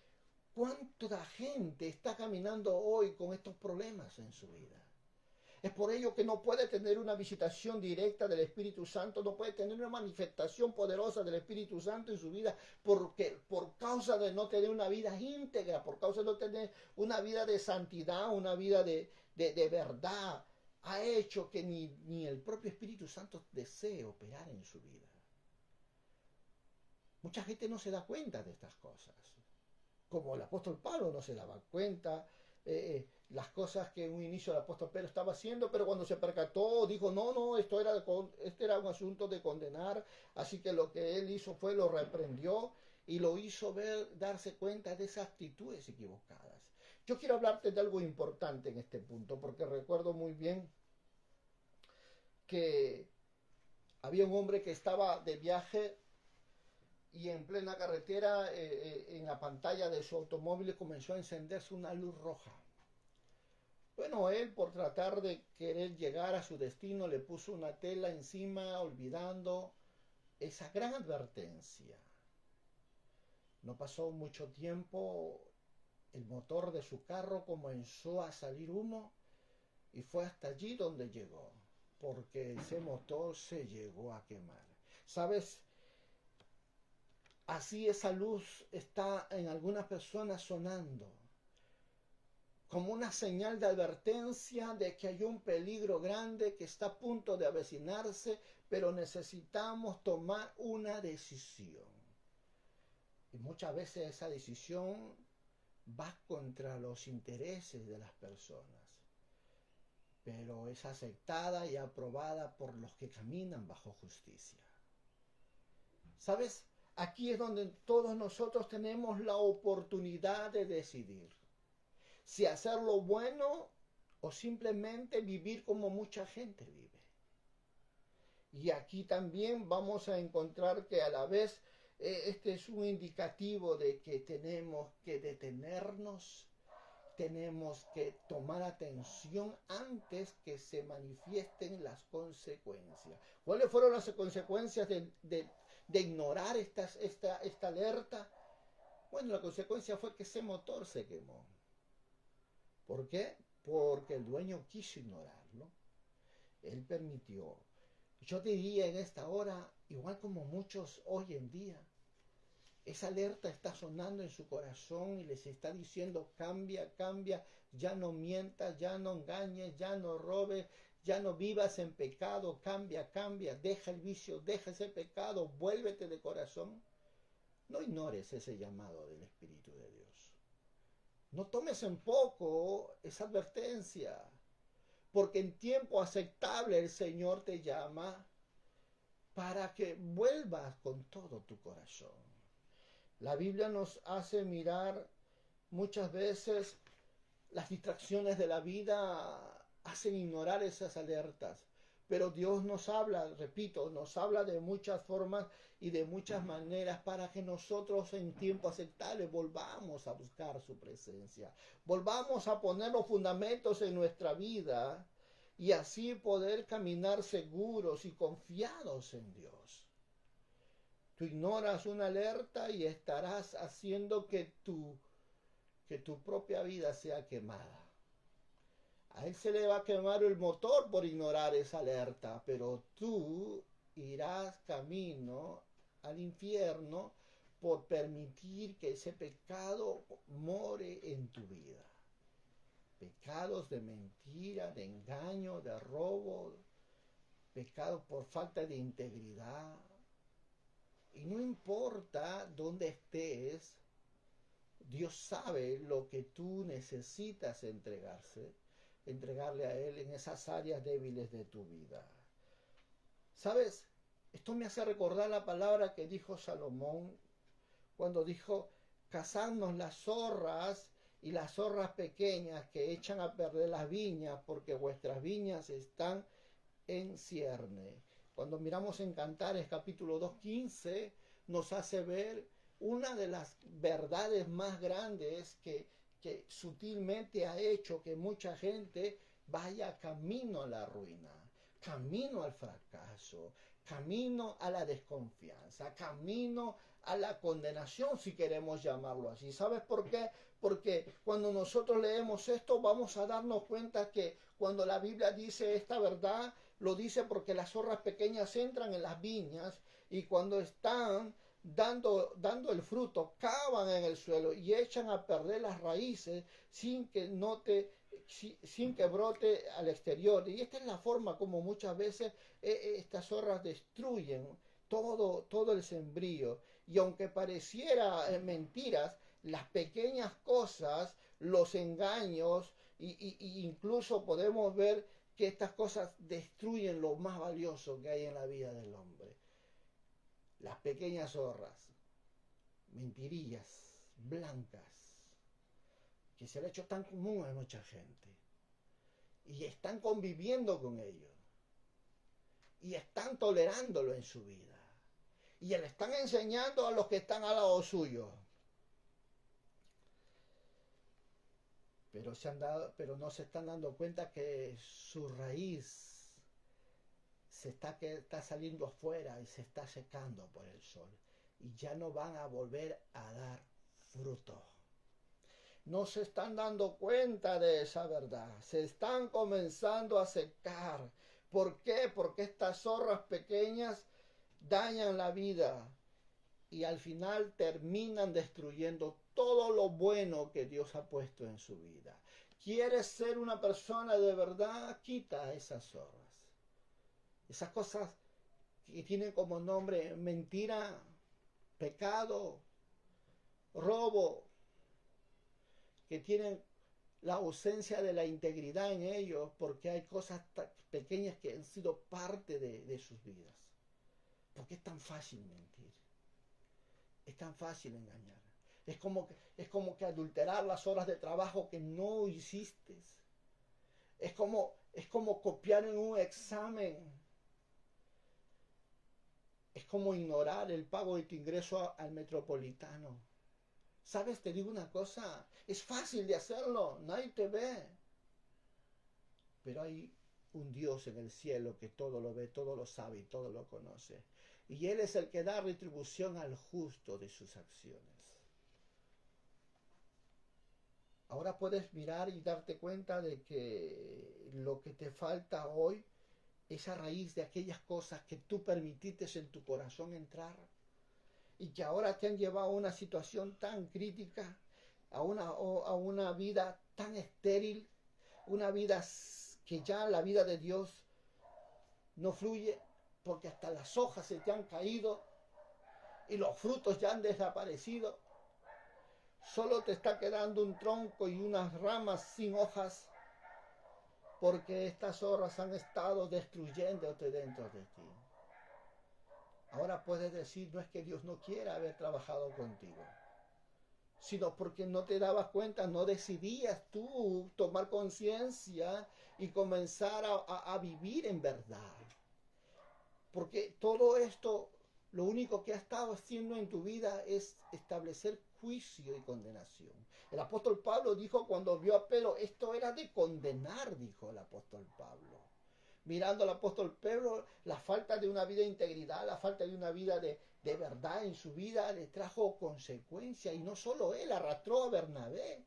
cuánta gente está caminando hoy con estos problemas en su vida. Es por ello que no puede tener una visitación directa del Espíritu Santo, no puede tener una manifestación poderosa del Espíritu Santo en su vida, porque por causa de no tener una vida íntegra, por causa de no tener una vida de santidad, una vida de verdad, ha hecho que ni el propio Espíritu Santo desee operar en su vida. Mucha gente no se da cuenta de estas cosas, como el apóstol Pablo no se daba cuenta, las cosas que en un inicio el apóstol Pedro estaba haciendo, pero cuando se percató dijo, no, esto era un asunto de condenar, así que lo que él hizo fue lo reprendió y lo hizo darse cuenta de esas actitudes equivocadas. Yo quiero hablarte de algo importante en este punto, porque recuerdo muy bien que había un hombre que estaba de viaje y en plena carretera, en la pantalla de su automóvil comenzó a encenderse una luz roja. Bueno, él, por tratar de querer llegar a su destino, le puso una tela encima, olvidando esa gran advertencia. No pasó mucho tiempo, el motor de su carro comenzó a salir humo y fue hasta allí donde llegó, porque ese motor se llegó a quemar. ¿Sabes? Así esa luz está en algunas personas sonando como una señal de advertencia de que hay un peligro grande que está a punto de avecinarse, pero necesitamos tomar una decisión. Y muchas veces esa decisión va contra los intereses de las personas, pero es aceptada y aprobada por los que caminan bajo justicia. ¿Sabes? Aquí es donde todos nosotros tenemos la oportunidad de decidir si hacer lo bueno o simplemente vivir como mucha gente vive. Y aquí también vamos a encontrar que a la vez este es un indicativo de que tenemos que detenernos, tenemos que tomar atención antes que se manifiesten las consecuencias. ¿Cuáles fueron las consecuencias de ignorar esta alerta? Bueno, la consecuencia fue que ese motor se quemó. ¿Por qué? Porque el dueño quiso ignorarlo. Él permitió. Yo diría en esta hora, igual como muchos hoy en día, esa alerta está sonando en su corazón y les está diciendo, cambia, cambia, ya no mientas, ya no engañes, ya no robes, Ya no vivas en pecado, cambia, deja el vicio, deja ese pecado, vuélvete de corazón. No ignores ese llamado del Espíritu de Dios. No tomes en poco esa advertencia, porque en tiempo aceptable el Señor te llama para que vuelvas con todo tu corazón. La Biblia nos hace mirar muchas veces las distracciones de la vida hacen ignorar esas alertas. Pero Dios nos habla, repito, nos habla de muchas formas y de muchas maneras para que nosotros en tiempo aceptable volvamos a buscar su presencia. Volvamos a poner los fundamentos en nuestra vida y así poder caminar seguros y confiados en Dios. Tú ignoras una alerta y estarás haciendo que tu propia vida sea quemada. A él se le va a quemar el motor por ignorar esa alerta, pero tú irás camino al infierno por permitir que ese pecado more en tu vida. Pecados de mentira, de engaño, de robo, pecados por falta de integridad. Y no importa dónde estés, Dios sabe lo que tú necesitas entregarle a Él en esas áreas débiles de tu vida. ¿Sabes? Esto me hace recordar la palabra que dijo Salomón cuando dijo, cazadnos las zorras y las zorras pequeñas que echan a perder las viñas, porque vuestras viñas están en cierne. Cuando miramos en Cantares capítulo 2:15, nos hace ver una de las verdades más grandes que sutilmente ha hecho que mucha gente vaya camino a la ruina, camino al fracaso, camino a la desconfianza, camino a la condenación, si queremos llamarlo así. ¿Sabes por qué? Porque cuando nosotros leemos esto vamos a darnos cuenta que cuando la Biblia dice esta verdad, lo dice porque las zorras pequeñas entran en las viñas y cuando están dando el fruto, cavan en el suelo y echan a perder las raíces sin que brote al exterior. Y esta es la forma como muchas veces estas zorras destruyen todo el sembrío. Y aunque pareciera mentiras, las pequeñas cosas, los engaños, y incluso podemos ver que estas cosas destruyen lo más valioso que hay en la vida del hombre. Las pequeñas zorras, mentirillas blancas, que se le ha hecho tan común a mucha gente. Y están conviviendo con ello. Y están tolerándolo en su vida. Y le están enseñando a los que están al lado suyo. Pero no se están dando cuenta que su raíz está saliendo afuera y se está secando por el sol. Y ya no van a volver a dar fruto. No se están dando cuenta de esa verdad. Se están comenzando a secar. ¿Por qué? Porque estas zorras pequeñas dañan la vida y al final terminan destruyendo todo lo bueno que Dios ha puesto en su vida. ¿Quieres ser una persona de verdad? Quita esas zorras. Esas cosas que tienen como nombre mentira, pecado, robo, que tienen la ausencia de la integridad en ellos porque hay cosas pequeñas que han sido parte de sus vidas. Porque es tan fácil mentir. Es tan fácil engañar. Es como que adulterar las horas de trabajo que no hiciste. Es como copiar en un examen. Es como ignorar el pago de tu ingreso al metropolitano. ¿Sabes? Te digo una cosa. Es fácil de hacerlo. Nadie te ve. Pero hay un Dios en el cielo que todo lo ve, todo lo sabe y todo lo conoce. Y Él es el que da retribución al justo de sus acciones. Ahora puedes mirar y darte cuenta de que lo que te falta hoy es a raíz de aquellas cosas que tú permitiste en tu corazón entrar y que ahora te han llevado a una situación tan crítica, a una vida tan estéril, una vida que ya la vida de Dios no fluye porque hasta las hojas se te han caído y los frutos ya han desaparecido. Solo te está quedando un tronco y unas ramas sin hojas porque estas horas han estado destruyéndote dentro de ti. Ahora puedes decir, no es que Dios no quiera haber trabajado contigo, sino porque no te dabas cuenta, no decidías tú tomar conciencia y comenzar a vivir en verdad. Porque todo esto, lo único que ha estado haciendo en tu vida es establecer juicio y condenación. El apóstol Pablo dijo cuando vio a Pedro, esto era de condenar, dijo el apóstol Pablo. Mirando al apóstol Pedro, la falta de una vida de integridad, la falta de una vida de verdad en su vida le trajo consecuencias. Y no solo él, arrastró a Bernabé.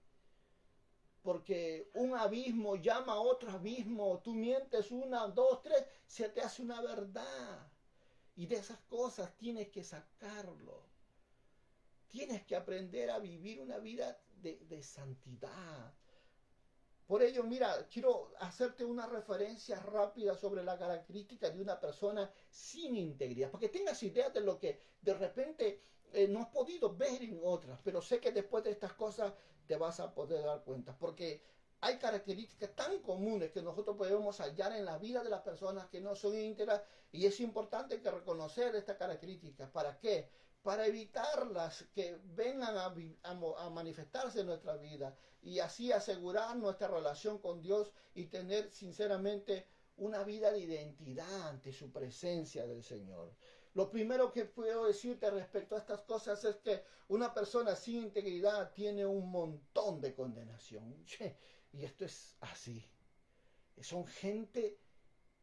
Porque un abismo llama a otro abismo. Tú mientes una, dos, tres, se te hace una verdad. Y de esas cosas tienes que sacarlo. Tienes que aprender a vivir una vida de santidad. Por ello, mira, quiero hacerte una referencia rápida sobre la característica de una persona sin integridad, para que tengas idea de lo que de repente no has podido ver en otras, pero sé que después de estas cosas te vas a poder dar cuenta, porque hay características tan comunes que nosotros podemos hallar en la vida de las personas que no son íntegras, y es importante que reconocer estas características. ¿Para qué? Para evitarlas que vengan a manifestarse en nuestra vida y así asegurar nuestra relación con Dios y tener sinceramente una vida de identidad ante su presencia del Señor. Lo primero que puedo decirte respecto a estas cosas es que una persona sin integridad tiene un montón de condenación. Y esto es así. Son gente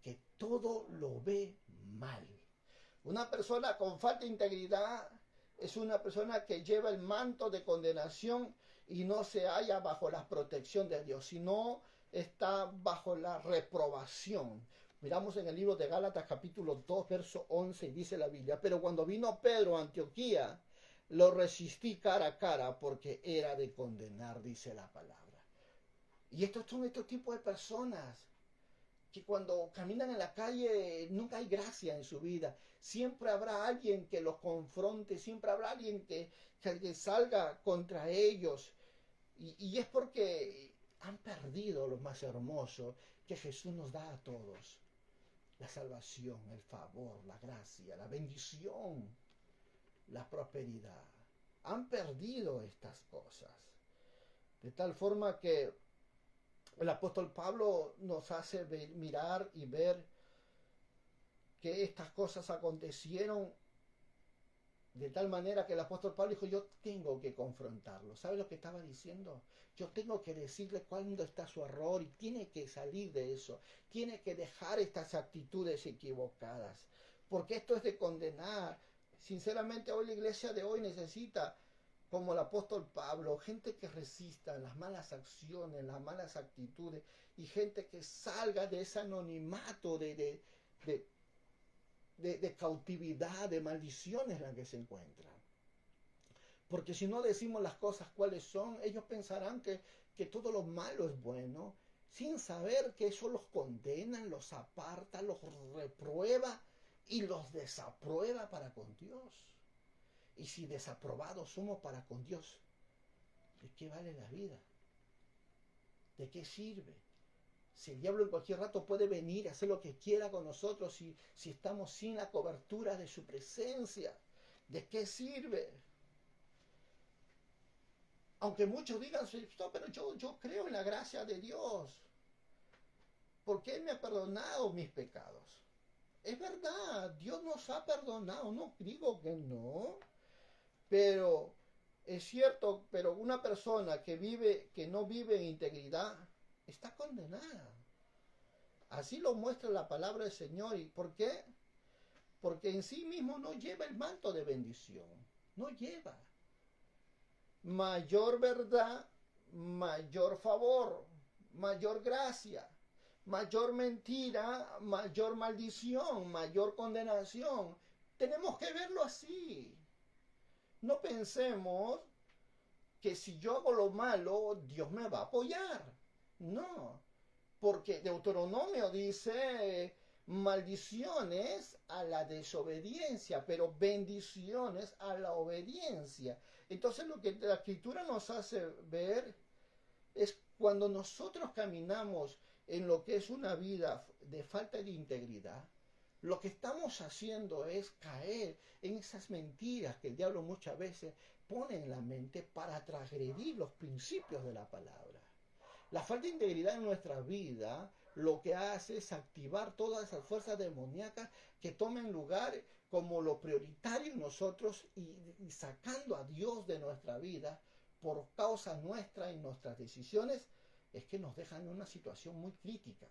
que todo lo ve mal. Una persona con falta de integridad es una persona que lleva el manto de condenación y no se halla bajo la protección de Dios, sino está bajo la reprobación. Miramos en el libro de Gálatas capítulo 2, verso 11, y dice la Biblia, pero cuando vino Pedro a Antioquía, lo resistí cara a cara porque era de condenar, dice la palabra. Y estos son estos tipos de personas que cuando caminan en la calle nunca hay gracia en su vida. Siempre habrá alguien que los confronte, siempre habrá alguien que salga contra ellos. Y es porque han perdido lo más hermoso que Jesús nos da a todos. La salvación, el favor, la gracia, la bendición, la prosperidad. Han perdido estas cosas. De tal forma que el apóstol Pablo nos hace mirar y ver que estas cosas acontecieron de tal manera que el apóstol Pablo dijo, yo tengo que confrontarlo. ¿Sabe lo que estaba diciendo? Yo tengo que decirle cuándo está su error y tiene que salir de eso. Tiene que dejar estas actitudes equivocadas. Porque esto es de condenar. Sinceramente, hoy la iglesia de hoy necesita, como el apóstol Pablo, gente que resista las malas acciones, las malas actitudes, y gente que salga de ese anonimato de cautividad, de maldiciones en la que se encuentran. Porque si no decimos las cosas cuáles son, ellos pensarán que todo lo malo es bueno, sin saber que eso los condena, los aparta, los reprueba y los desaprueba para con Dios. Y si desaprobados somos para con Dios, ¿de qué vale la vida? ¿De qué sirve? Si el diablo en cualquier rato puede venir a hacer lo que quiera con nosotros si estamos sin la cobertura de su presencia, ¿de qué sirve? Aunque muchos digan, no, pero yo creo en la gracia de Dios, porque Él me ha perdonado mis pecados. Es verdad, Dios nos ha perdonado, no digo que no, pero es cierto, pero una persona que no vive en integridad está condenada. Así lo muestra la palabra del Señor. ¿Y por qué? Porque en sí mismo no lleva el manto de bendición. No lleva. Mayor verdad, mayor favor, mayor gracia, mayor mentira, mayor maldición, mayor condenación. Tenemos que verlo así. No pensemos que si yo hago lo malo, Dios me va a apoyar. No. Porque Deuteronomio dice maldiciones a la desobediencia, pero bendiciones a la obediencia. Entonces lo que la escritura nos hace ver es cuando nosotros caminamos en lo que es una vida de falta de integridad, lo que estamos haciendo es caer en esas mentiras que el diablo muchas veces pone en la mente para transgredir los principios de la palabra. La falta de integridad en nuestra vida lo que hace es activar todas esas fuerzas demoníacas que tomen lugar como lo prioritario en nosotros y sacando a Dios de nuestra vida por causa nuestra y nuestras decisiones, es que nos dejan en una situación muy crítica.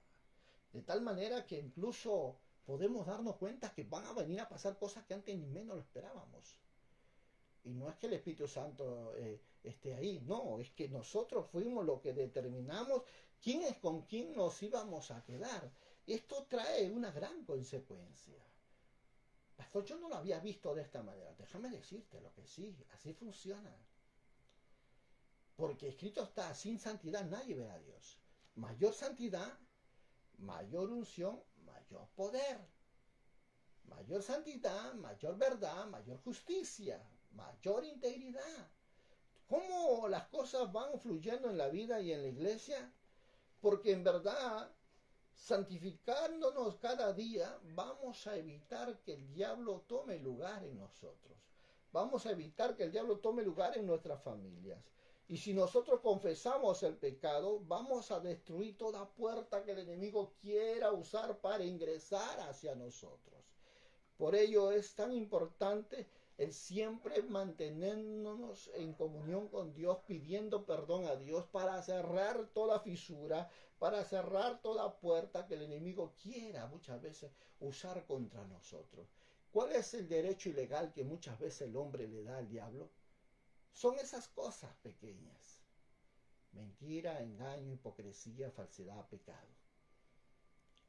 De tal manera que incluso podemos darnos cuenta que van a venir a pasar cosas que antes ni menos lo esperábamos. Y no es que el Espíritu Santo esté ahí, no, es que nosotros fuimos los que determinamos quién es con quién nos íbamos a quedar. Esto trae una gran consecuencia. Pastor, yo no lo había visto de esta manera. Déjame decirte lo que sí, así funciona. Porque escrito está, sin santidad nadie ve a Dios. Mayor santidad, mayor unción, mayor poder. Mayor santidad, mayor verdad, mayor justicia, mayor integridad. ¿Cómo las cosas van fluyendo en la vida y en la iglesia? Porque en verdad, santificándonos cada día, vamos a evitar que el diablo tome lugar en nosotros. Vamos a evitar que el diablo tome lugar en nuestras familias. Y si nosotros confesamos el pecado, vamos a destruir toda puerta que el enemigo quiera usar para ingresar hacia nosotros. Por ello es tan importante el siempre mantenernos en comunión con Dios, pidiendo perdón a Dios para cerrar toda fisura, para cerrar toda puerta que el enemigo quiera muchas veces usar contra nosotros. ¿Cuál es el derecho ilegal que muchas veces el hombre le da al diablo? Son esas cosas pequeñas. Mentira, engaño, hipocresía, falsedad, pecado.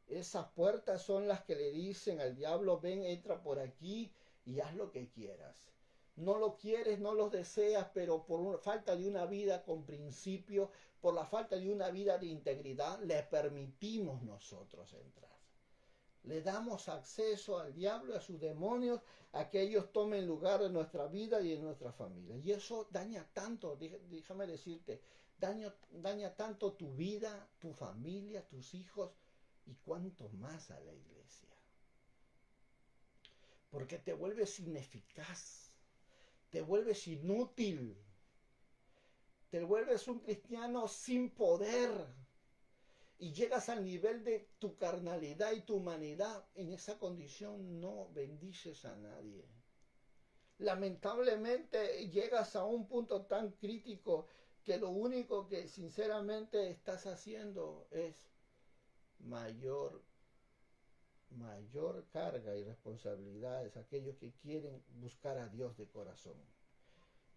Esas puertas son las que le dicen al diablo, ven, entra por aquí y haz lo que quieras. No lo quieres, no lo deseas, pero por falta de una vida con principio, por la falta de una vida de integridad, le permitimos nosotros entrar. Le damos acceso al diablo, a sus demonios, a que ellos tomen lugar en nuestra vida y en nuestra familia. Y eso daña tanto, déjame decirte, daña tanto tu vida, tu familia, tus hijos, y cuánto más a la iglesia. Porque te vuelves ineficaz, te vuelves inútil, te vuelves un cristiano sin poder y llegas al nivel de tu carnalidad y tu humanidad. En esa condición no bendices a nadie. Lamentablemente llegas a un punto tan crítico que lo único que sinceramente estás haciendo es mayor carga y responsabilidades a aquellos que quieren buscar a Dios de corazón.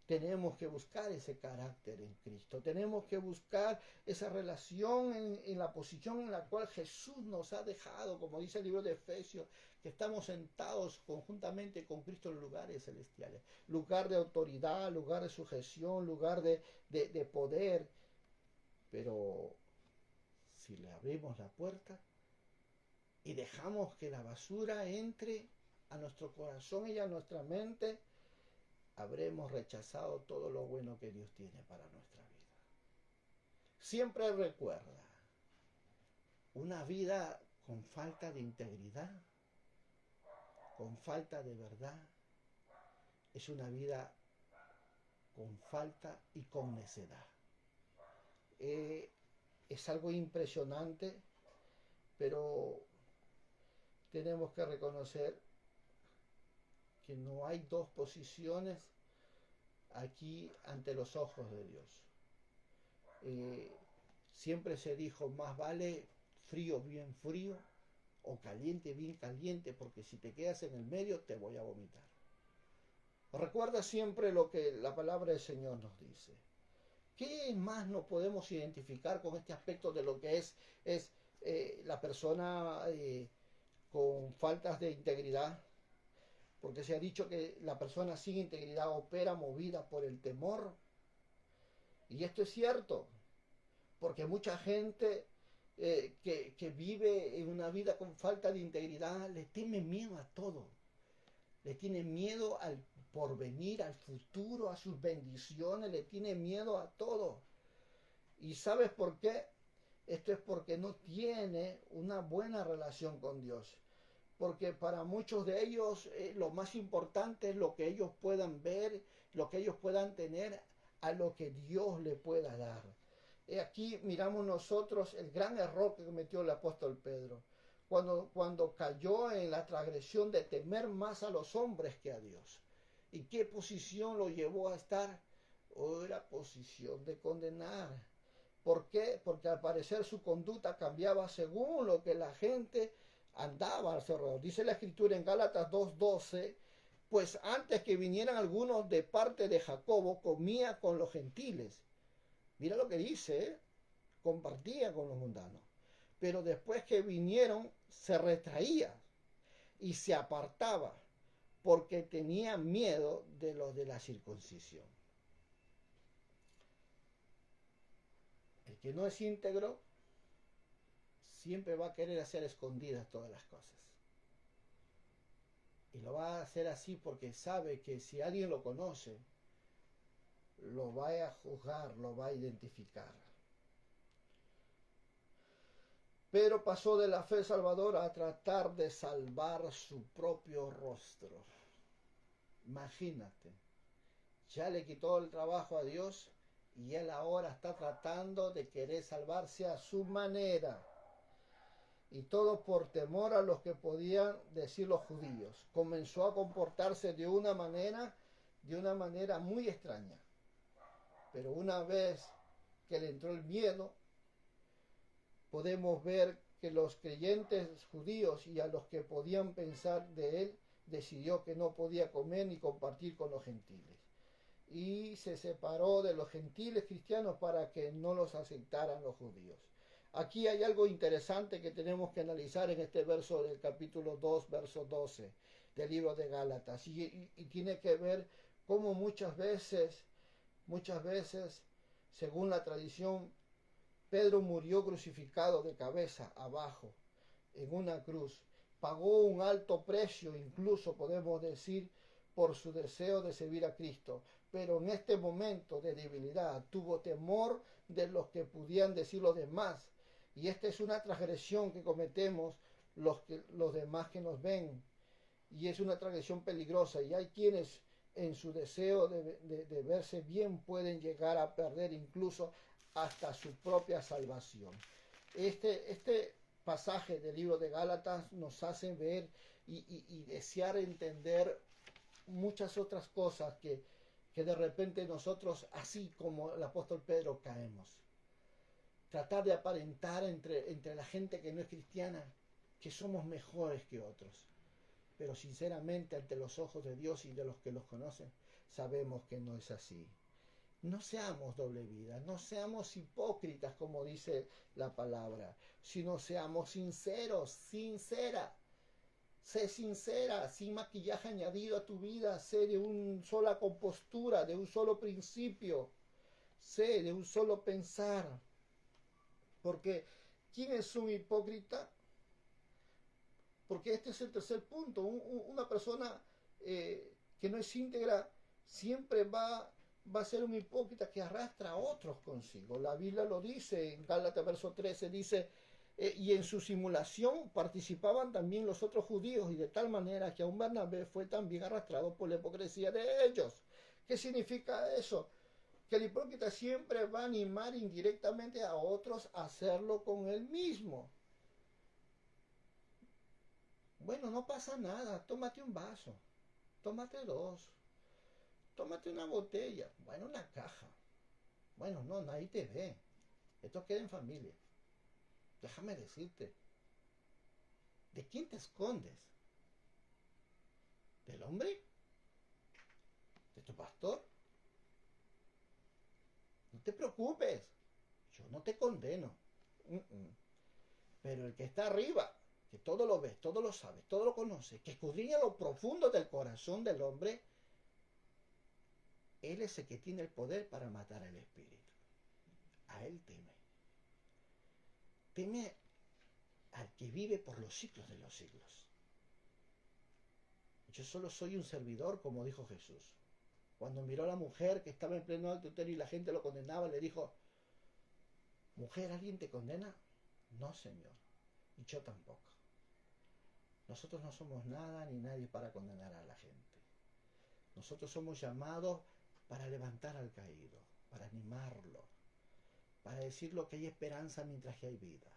Tenemos que buscar ese carácter en Cristo, tenemos que buscar esa relación en la posición en la cual Jesús nos ha dejado, como dice el libro de Efesios, que estamos sentados conjuntamente con Cristo en lugares celestiales, lugar de autoridad, lugar de sujeción, lugar de poder. Pero si le abrimos la puerta y dejamos que la basura entre a nuestro corazón y a nuestra mente, habremos rechazado todo lo bueno que Dios tiene para nuestra vida. Siempre recuerda, una vida con falta de integridad, con falta de verdad, es una vida con falta y con necedad. Es algo impresionante, pero tenemos que reconocer que no hay dos posiciones aquí ante los ojos de Dios. Siempre se dijo, más vale frío bien frío o caliente bien caliente, porque si te quedas en el medio te voy a vomitar. Recuerda siempre lo que la palabra del Señor nos dice. ¿Qué más nos podemos identificar con este aspecto de lo que es la persona con faltas de integridad? Porque se ha dicho que la persona sin integridad opera movida por el temor. Y esto es cierto, porque mucha gente que vive en una vida con falta de integridad, le tiene miedo a todo. Le tiene miedo al porvenir, al futuro, a sus bendiciones, le tiene miedo a todo. ¿Y sabes por qué? Esto es porque no tiene una buena relación con Dios. Porque para muchos de ellos lo más importante es lo que ellos puedan ver, lo que ellos puedan tener, a lo que Dios le pueda dar. Aquí miramos nosotros el gran error que cometió el apóstol Pedro, cuando cayó en la transgresión de temer más a los hombres que a Dios. ¿Y qué posición lo llevó a estar? Oh, la posición de condenar. ¿Por qué? Porque al parecer su conducta cambiaba según lo que la gente andaba alrededor. Dice la escritura en Gálatas 2:12, pues antes que vinieran algunos de parte de Jacobo, comía con los gentiles. Mira lo que dice, ¿eh? Compartía con los mundanos. Pero después que vinieron, se retraía y se apartaba porque tenía miedo de los de la circuncisión. El que no es íntegro siempre va a querer hacer escondidas todas las cosas. Y lo va a hacer así porque sabe que si alguien lo conoce, lo va a juzgar, lo va a identificar. Pedro pasó de la fe salvadora a tratar de salvar su propio rostro. Imagínate, ya le quitó el trabajo a Dios y él ahora está tratando de querer salvarse a su manera. Y todo por temor a los que podían decir los judíos. Comenzó a comportarse de una manera muy extraña. Pero una vez que le entró el miedo, podemos ver que los creyentes judíos y a los que podían pensar de él, decidió que no podía comer ni compartir con los gentiles. Y se separó de los gentiles cristianos para que no los aceptaran los judíos. Aquí hay algo interesante que tenemos que analizar en este verso del capítulo 2, verso 12 del libro de Gálatas. Y tiene que ver cómo muchas veces, según la tradición, Pedro murió crucificado de cabeza abajo en una cruz. Pagó un alto precio, incluso podemos decir, por su deseo de servir a Cristo. Pero en este momento de debilidad tuvo temor de los que pudieran decir los demás. Y esta es una transgresión que cometemos los demás que nos ven. Y es una transgresión peligrosa. Y hay quienes en su deseo de verse bien pueden llegar a perder incluso hasta su propia salvación. Este pasaje del libro de Gálatas nos hace ver y desear entender muchas otras cosas que de repente nosotros, así como el apóstol Pedro, caemos. Tratar de aparentar entre la gente que no es cristiana que somos mejores que otros. Pero sinceramente, ante los ojos de Dios y de los que los conocen, sabemos que no es así. No seamos doble vida, no seamos hipócritas, como dice la palabra, sino seamos sinceros, sincera. Sé sincera, sin maquillaje añadido a tu vida, sé de una sola compostura, de un solo principio, sé de un solo pensar. Porque, ¿quién es un hipócrita? Porque este es el tercer punto. Una persona que no es íntegra siempre va a ser un hipócrita que arrastra a otros consigo. La Biblia lo dice en Gálatas verso 13, dice, y en su simulación participaban también los otros judíos, y de tal manera que aún Bernabé fue también arrastrado por la hipocresía de ellos. ¿Qué significa eso? Que el hipócrita siempre va a animar indirectamente a otros a hacerlo con él mismo. Bueno, no pasa nada, tómate un vaso, tómate dos, tómate una botella, bueno, una caja. Bueno, no, nadie te ve, esto queda en familia. Déjame decirte, ¿de quién te escondes? ¿Del hombre? ¿De tu pastor? No te preocupes, yo no te condeno. Pero el que está arriba, que todo lo ve, todo lo sabe, todo lo conoce, que escudriña lo profundo del corazón del hombre, él es el que tiene el poder para matar al espíritu. A él teme. teme al que vive por los siglos de los siglos. Yo solo soy un servidor, como dijo Jesús. Cuando miró a la mujer que estaba en pleno adulterio y la gente lo condenaba, le dijo: mujer, ¿alguien te condena? No, Señor, y yo tampoco. Nosotros no somos nada ni nadie para condenar a la gente. Nosotros somos llamados para levantar al caído, para animarlo, para decirle que hay esperanza mientras que hay vida.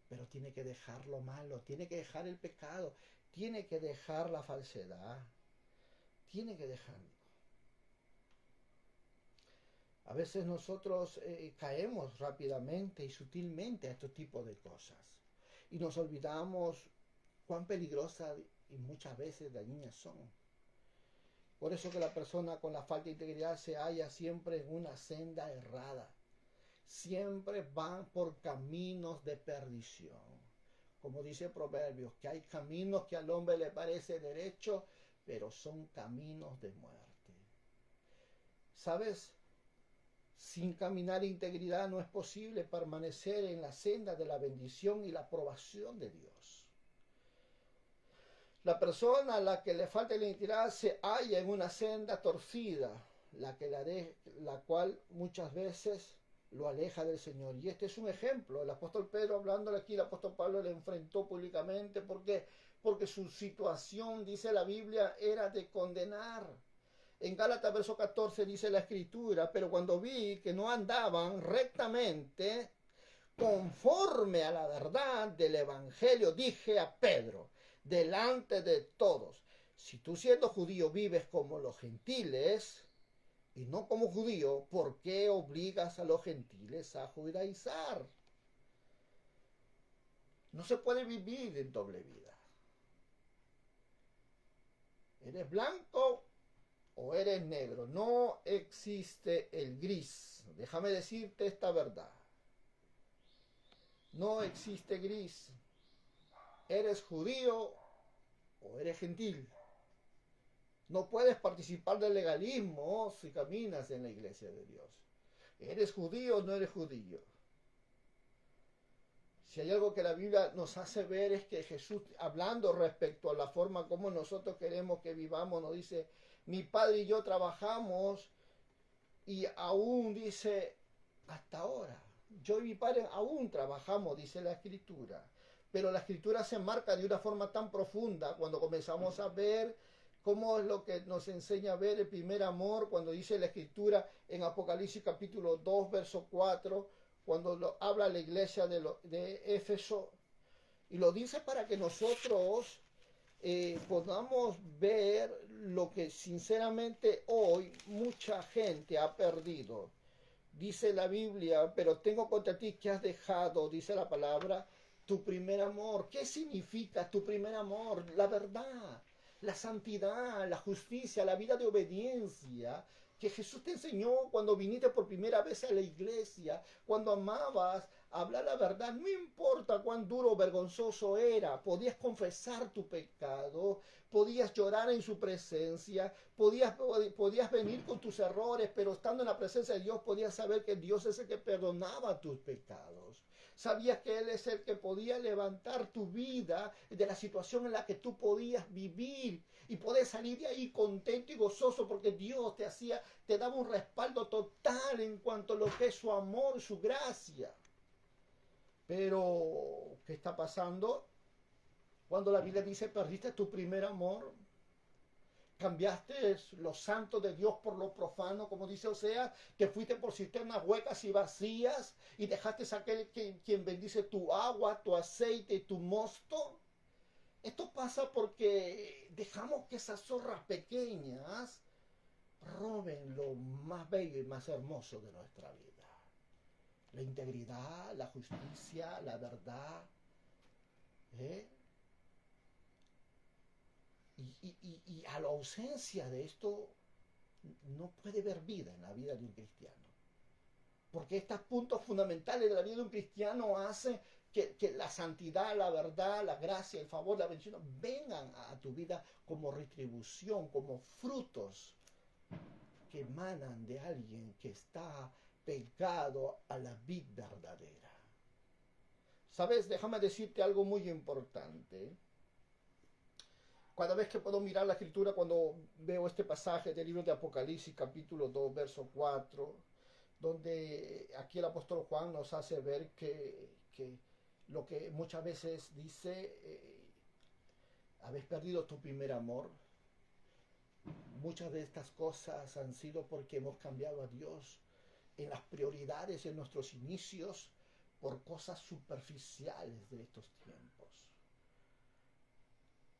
Pero tiene que dejar lo malo, tiene que dejar el pecado, tiene que dejar la falsedad, tiene que dejarlo. A veces nosotros caemos rápidamente y sutilmente a este tipo de cosas y nos olvidamos cuán peligrosas y muchas veces dañinas son. Por eso que la persona con la falta de integridad se halla siempre en una senda errada. Siempre van por caminos de perdición. Como dice Proverbios, que hay caminos que al hombre le parece derecho, pero son caminos de muerte. ¿Sabes? Sin caminar integridad no es posible permanecer en la senda de la bendición y la aprobación de Dios. La persona a la que le falta la integridad se halla en una senda torcida, la cual muchas veces lo aleja del Señor. Y este es un ejemplo. El apóstol Pedro, hablándole aquí, el apóstol Pablo le enfrentó públicamente porque su situación, dice la Biblia, era de condenar. En Gálatas verso 14 dice la Escritura: pero cuando vi que no andaban rectamente conforme a la verdad del Evangelio, dije a Pedro, delante de todos: si tú siendo judío vives como los gentiles y no como judío, ¿por qué obligas a los gentiles a judaizar? No se puede vivir en doble vida. ¿Eres blanco o eres negro? No existe el gris. Déjame decirte esta verdad. No existe gris. ¿Eres judío o eres gentil? No puedes participar del legalismo si caminas en la iglesia de Dios. ¿Eres judío o no eres judío? Si hay algo que la Biblia nos hace ver es que Jesús, hablando respecto a la forma como nosotros queremos que vivamos, nos dice: mi padre y yo trabajamos y aún, dice, hasta ahora. Yo y mi padre aún trabajamos, dice la Escritura. Pero la Escritura se marca de una forma tan profunda cuando comenzamos a ver cómo es lo que nos enseña a ver el primer amor, cuando dice la Escritura en Apocalipsis capítulo 2, verso 4, cuando habla la iglesia de Éfeso, y lo dice para que nosotros podamos ver lo que sinceramente hoy mucha gente ha perdido. Dice la Biblia: pero tengo contra ti que has dejado, dice la palabra, tu primer amor. ¿Qué significa tu primer amor? La verdad, la santidad, la justicia, la vida de obediencia que Jesús te enseñó cuando viniste por primera vez a la iglesia, cuando amabas hablar la verdad, no importa cuán duro o vergonzoso era, podías confesar tu pecado, podías llorar en su presencia, podías venir con tus errores, pero estando en la presencia de Dios podías saber que Dios es el que perdonaba tus pecados. Sabías que Él es el que podía levantar tu vida de la situación en la que tú podías vivir y poder salir de ahí contento y gozoso porque Dios te daba un respaldo total en cuanto a lo que es su amor, su gracia. Pero, ¿qué está pasando? Cuando la Biblia dice: perdiste tu primer amor, cambiaste lo santo de Dios por lo profano, como dice Oseas, te fuiste por cisternas huecas y vacías y dejaste a aquel quien bendice tu agua, tu aceite y tu mosto. Esto pasa porque dejamos que esas zorras pequeñas roben lo más bello y más hermoso de nuestra vida. La integridad, la justicia, la verdad. Y a la ausencia de esto no puede haber vida en la vida de un cristiano. Porque estos puntos fundamentales de la vida de un cristiano hacen que la santidad, la verdad, la gracia, el favor, la bendición vengan a tu vida como retribución, como frutos que emanan de alguien que está pegado a la vid verdadera. Sabes, déjame decirte algo muy importante. Cada vez que puedo mirar la escritura, cuando veo este pasaje del libro de Apocalipsis, capítulo 2, verso 4, donde aquí el apóstol Juan nos hace ver que lo que muchas veces dice, habéis perdido tu primer amor. Muchas de estas cosas han sido porque hemos cambiado a Dios en las prioridades, en nuestros inicios, por cosas superficiales de estos tiempos.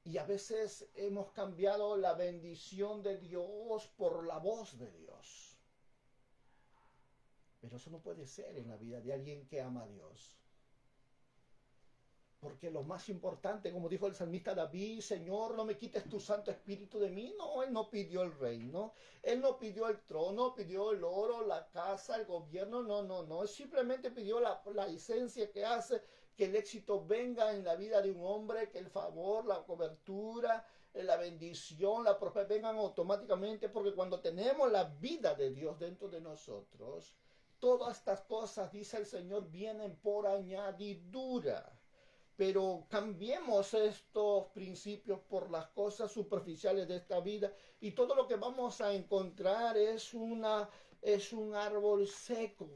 Y a veces hemos cambiado la bendición de Dios por la voz de Dios. Pero eso no puede ser en la vida de alguien que ama a Dios. Porque lo más importante, como dijo el salmista David, Señor, no me quites tu Santo Espíritu de mí. No, Él no pidió el reino, Él no pidió el trono, pidió el oro, la casa, el gobierno, no. Él simplemente pidió la esencia que hace que el éxito venga en la vida de un hombre, que el favor, la cobertura, la bendición, la prosperidad vengan automáticamente, porque cuando tenemos la vida de Dios dentro de nosotros, todas estas cosas, dice el Señor, vienen por añadidura. Pero cambiemos estos principios por las cosas superficiales de esta vida y todo lo que vamos a encontrar es un árbol seco,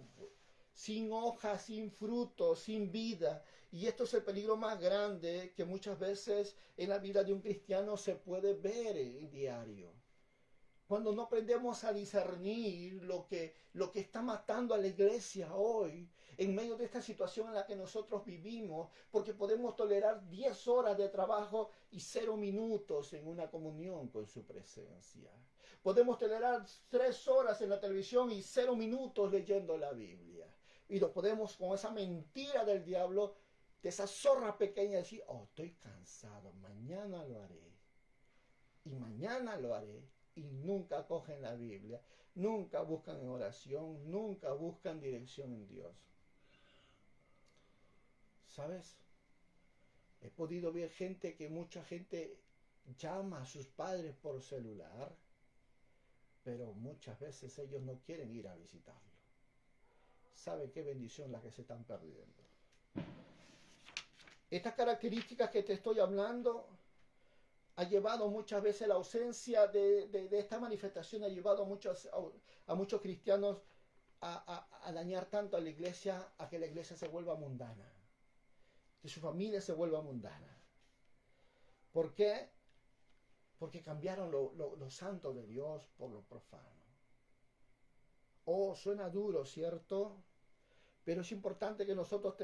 sin hojas, sin fruto, sin vida. Y esto es el peligro más grande que muchas veces en la vida de un cristiano se puede ver en diario. Cuando no aprendemos a discernir lo que está matando a la iglesia hoy, en medio de esta situación en la que nosotros vivimos, porque podemos tolerar 10 horas de trabajo y 0 minutos en una comunión con su presencia. Podemos tolerar 3 horas en la televisión y 0 minutos leyendo la Biblia. Y lo podemos, con esa mentira del diablo, de esa zorra pequeña, decir, oh, estoy cansado, mañana lo haré. Y mañana lo haré. Y nunca cogen la Biblia, nunca buscan en oración, nunca buscan dirección en Dios. ¿Sabes? He podido ver mucha gente llama a sus padres por celular, pero muchas veces ellos no quieren ir a visitarlo. ¿Sabe qué bendición la que se están perdiendo? Estas características que te estoy hablando ha llevado muchas veces la ausencia de esta manifestación, ha llevado a muchos cristianos a dañar tanto a la iglesia, a que la iglesia se vuelva mundana, que su familia se vuelva mundana. ¿Por qué? Porque cambiaron lo santo de Dios por lo profano. Oh, suena duro, ¿cierto? Pero es importante que nosotros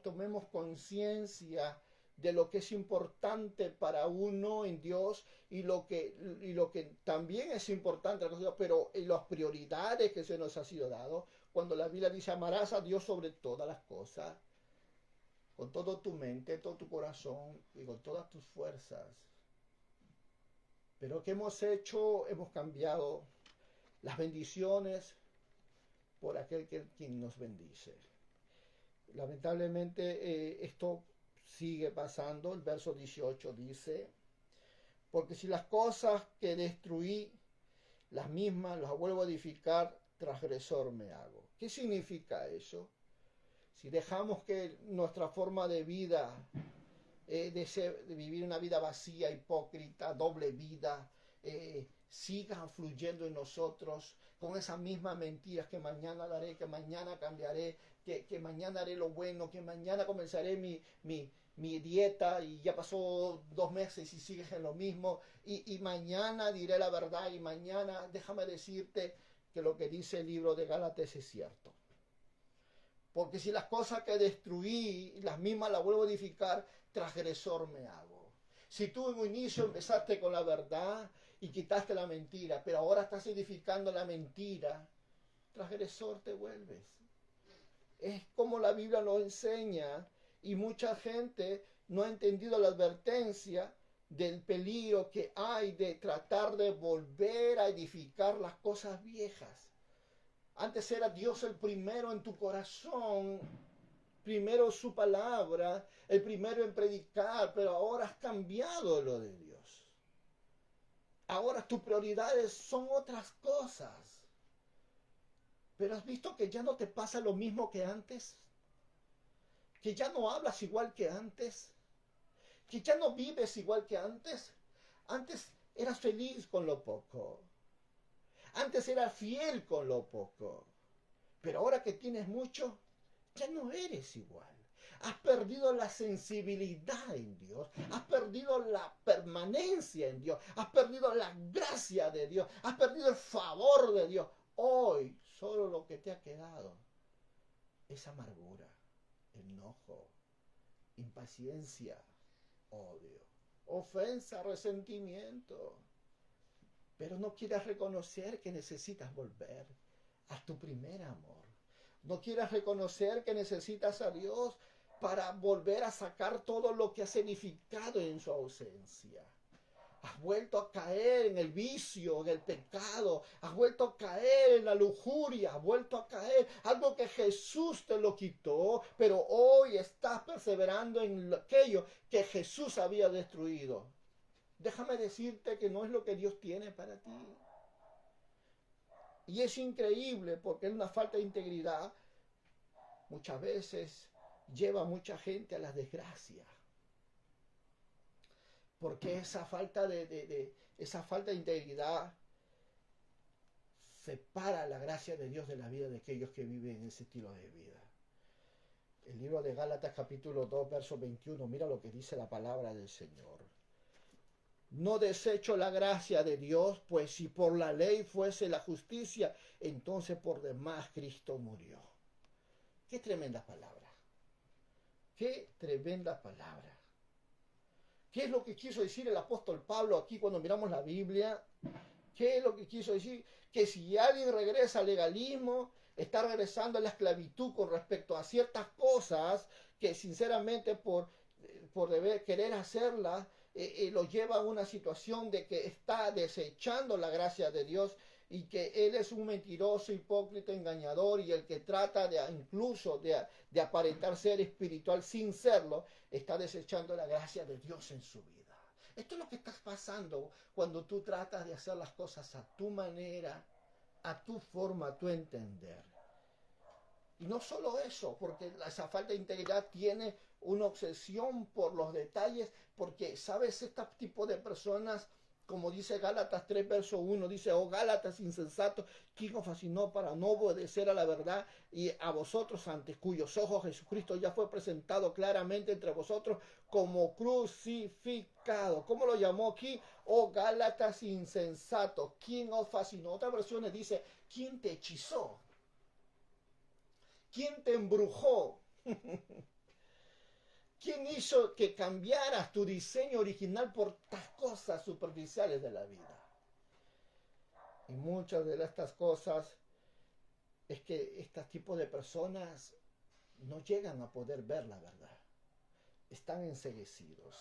tomemos conciencia de lo que es importante para uno en Dios y lo que también es importante, pero en las prioridades que se nos ha sido dado, cuando la Biblia dice amarás a Dios sobre todas las cosas, con toda tu mente, todo tu corazón y con todas tus fuerzas. Pero ¿qué hemos hecho? Hemos cambiado las bendiciones por aquel quien nos bendice. Lamentablemente esto sigue pasando. El verso 18 dice, porque si las cosas que destruí, las mismas las vuelvo a edificar, transgresor me hago. ¿Qué significa eso? Si dejamos que nuestra forma de vida, de vivir una vida vacía, hipócrita, doble vida, siga fluyendo en nosotros con esas mismas mentiras, que mañana lo haré, que mañana cambiaré, que mañana haré lo bueno, que mañana comenzaré mi dieta y ya pasó 2 meses y sigues en lo mismo, y mañana diré la verdad, y mañana, déjame decirte que lo que dice el libro de Gálatas es cierto. Porque si las cosas que destruí, las mismas las vuelvo a edificar, transgresor me hago. Si tú en un inicio empezaste con la verdad y quitaste la mentira, pero ahora estás edificando la mentira, transgresor te vuelves. Es como la Biblia lo enseña, y mucha gente no ha entendido la advertencia del peligro que hay de tratar de volver a edificar las cosas viejas. Antes era Dios el primero en tu corazón, primero su palabra, el primero en predicar, pero ahora has cambiado lo de Dios. Ahora tus prioridades son otras cosas. Pero has visto que ya no te pasa lo mismo que antes. que ya no hablas igual que antes, que ya no vives igual que antes. Antes eras feliz con lo poco, antes eras fiel con lo poco, pero ahora que tienes mucho, ya no eres igual. Has perdido la sensibilidad en Dios, has perdido la permanencia en Dios, has perdido la gracia de Dios, has perdido el favor de Dios. Hoy solo lo que te ha quedado es amargura, enojo, impaciencia, odio, ofensa, resentimiento. Pero no quieras reconocer que necesitas volver a tu primer amor. No quieras reconocer que necesitas a Dios para volver a sacar todo lo que has edificado en su ausencia. Has vuelto a caer en el vicio, en el pecado, has vuelto a caer en la lujuria, has vuelto a caer, algo que Jesús te lo quitó, pero hoy estás perseverando en aquello que Jesús había destruido. Déjame decirte que no es lo que Dios tiene para ti. Y es increíble porque es una falta de integridad. Muchas veces lleva a mucha gente a la desgracia. Porque esa falta de integridad separa la gracia de Dios de la vida de aquellos que viven en ese estilo de vida. El libro de Gálatas capítulo 2, verso 21, mira lo que dice la palabra del Señor. No desecho la gracia de Dios, pues si por la ley fuese la justicia, entonces por demás Cristo murió. Qué tremenda palabra. Qué tremenda palabra. ¿Qué es lo que quiso decir el apóstol Pablo aquí cuando miramos la Biblia? ¿Qué es lo que quiso decir? Que si alguien regresa al legalismo, está regresando a la esclavitud con respecto a ciertas cosas que sinceramente por querer hacerlas, lo lleva a una situación de que está desechando la gracia de Dios y que él es un mentiroso, hipócrita, engañador y el que trata incluso de aparentar ser espiritual sin serlo, está desechando la gracia de Dios en su vida. Esto es lo que está pasando cuando tú tratas de hacer las cosas a tu manera, a tu forma, a tu entender. Y no solo eso, porque esa falta de integridad tiene una obsesión por los detalles, porque, ¿sabes? Este tipo de personas, como dice Gálatas 3, verso 1, dice, oh Gálatas insensatos, ¿quién os fascinó para no obedecer a la verdad? Y a vosotros, ante cuyos ojos Jesucristo ya fue presentado claramente entre vosotros como crucificado. ¿Cómo lo llamó aquí? Oh Gálatas insensatos, ¿quién os fascinó? Otra versión dice, ¿quién te hechizó? ¿Quién te embrujó? ¿Quién hizo que cambiaras tu diseño original por estas cosas superficiales de la vida? Y muchas de estas cosas es que este tipo de personas no llegan a poder ver la verdad. Están enceguecidos.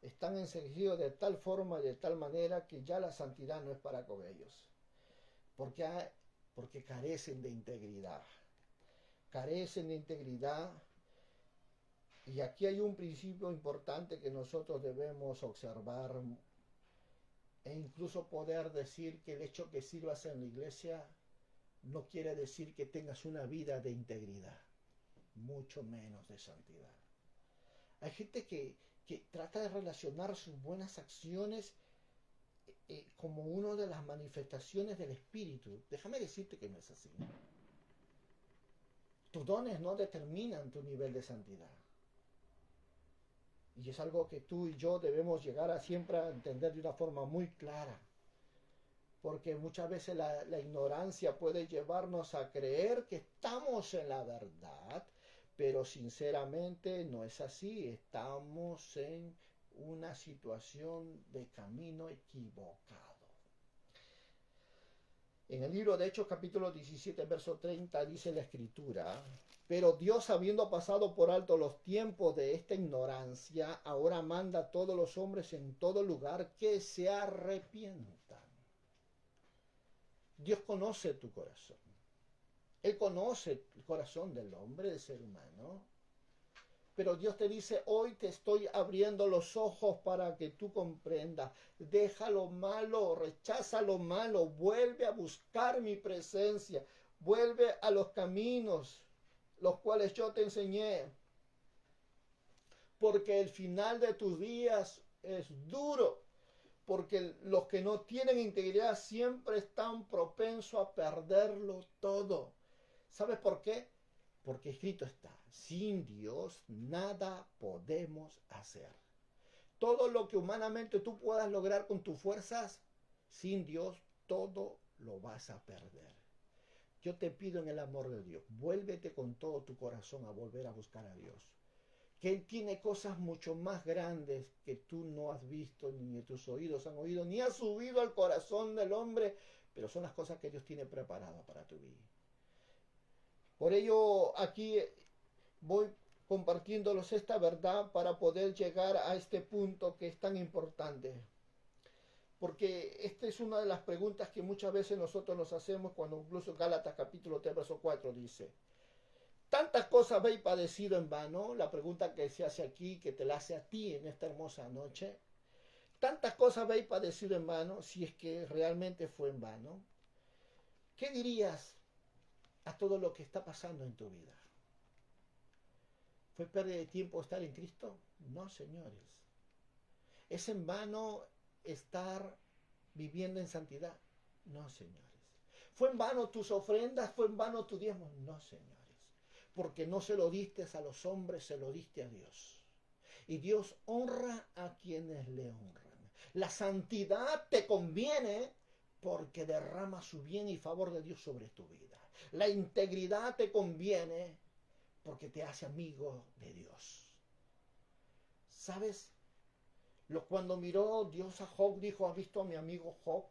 Están enceguecidos de tal forma y de tal manera que ya la santidad no es para con ellos. Porque carecen de integridad. Carecen de integridad. Y aquí hay un principio importante que nosotros debemos observar e incluso poder decir que el hecho que sirvas en la iglesia no quiere decir que tengas una vida de integridad, mucho menos de santidad. Hay gente que trata de relacionar sus buenas acciones como una de las manifestaciones del Espíritu. Déjame decirte que no es así. Tus dones no determinan tu nivel de santidad. Y es algo que tú y yo debemos llegar a siempre a entender de una forma muy clara. Porque muchas veces la ignorancia puede llevarnos a creer que estamos en la verdad, pero sinceramente no es así. Estamos en una situación de camino equivocado. En el libro de Hechos capítulo 17, verso 30 dice la Escritura: pero Dios, habiendo pasado por alto los tiempos de esta ignorancia, ahora manda a todos los hombres en todo lugar que se arrepientan. Dios conoce tu corazón. Él conoce el corazón del hombre, del ser humano. Pero Dios te dice, hoy te estoy abriendo los ojos para que tú comprendas. Deja lo malo, rechaza lo malo, vuelve a buscar mi presencia, vuelve a los caminos los cuales yo te enseñé, porque el final de tus días es duro, porque los que no tienen integridad siempre están propensos a perderlo todo. ¿Sabes por qué? Porque escrito está, sin Dios nada podemos hacer. Todo lo que humanamente tú puedas lograr con tus fuerzas, sin Dios todo lo vas a perder. Yo te pido en el amor de Dios, vuélvete con todo tu corazón a volver a buscar a Dios. Que Él tiene cosas mucho más grandes que tú no has visto, ni tus oídos han oído, ni has subido al corazón del hombre, pero son las cosas que Dios tiene preparadas para tu vida. Por ello, aquí voy compartiéndolos esta verdad para poder llegar a este punto que es tan importante. Porque esta es una de las preguntas que muchas veces nosotros nos hacemos cuando incluso Gálatas capítulo 3, verso 4 dice, ¿tantas cosas habéis padecido en vano? La pregunta que se hace aquí, que te la hace a ti en esta hermosa noche. ¿Tantas cosas habéis padecido en vano si es que realmente fue en vano? ¿Qué dirías a todo lo que está pasando en tu vida? ¿Fue pérdida de tiempo estar en Cristo? No, señores. ¿Es en vano estar viviendo en santidad? No, señores. ¿Fue en vano tus ofrendas? ¿Fue en vano tu diezmo? No, señores. Porque no se lo diste a los hombres, se lo diste a Dios. Y Dios honra a quienes le honran. La santidad te conviene porque derrama su bien y favor de Dios sobre tu vida. La integridad te conviene porque te hace amigo de Dios. ¿Sabes? Cuando miró Dios a Job, dijo, ¿has visto a mi amigo Job?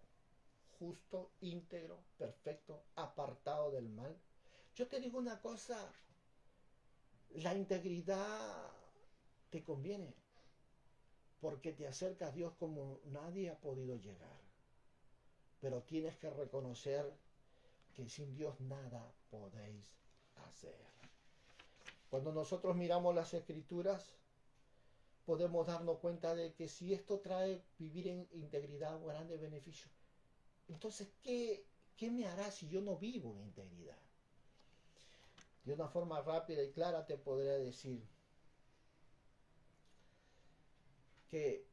Justo, íntegro, perfecto, apartado del mal. Yo te digo una cosa, la integridad te conviene porque te acerca a Dios como nadie ha podido llegar. Pero tienes que reconocer que sin Dios nada podéis hacer. Cuando nosotros miramos las Escrituras, podemos darnos cuenta de que si esto trae vivir en integridad o grande beneficio, entonces, ¿qué me hará si yo no vivo en integridad? De una forma rápida y clara te podría decir que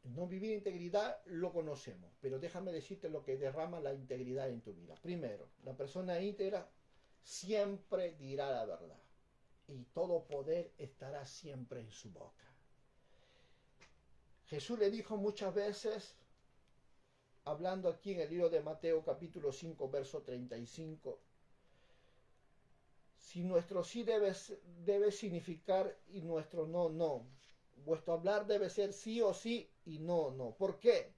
no vivir integridad lo conocemos, pero déjame decirte lo que derrama la integridad en tu vida. Primero, la persona íntegra siempre dirá la verdad y todo poder estará siempre en su boca. Jesús le dijo muchas veces, hablando aquí en el libro de Mateo capítulo 5, verso 35, si nuestro sí debe significar y nuestro no, no. Vuestro hablar debe ser sí o sí y no, no. ¿Por qué?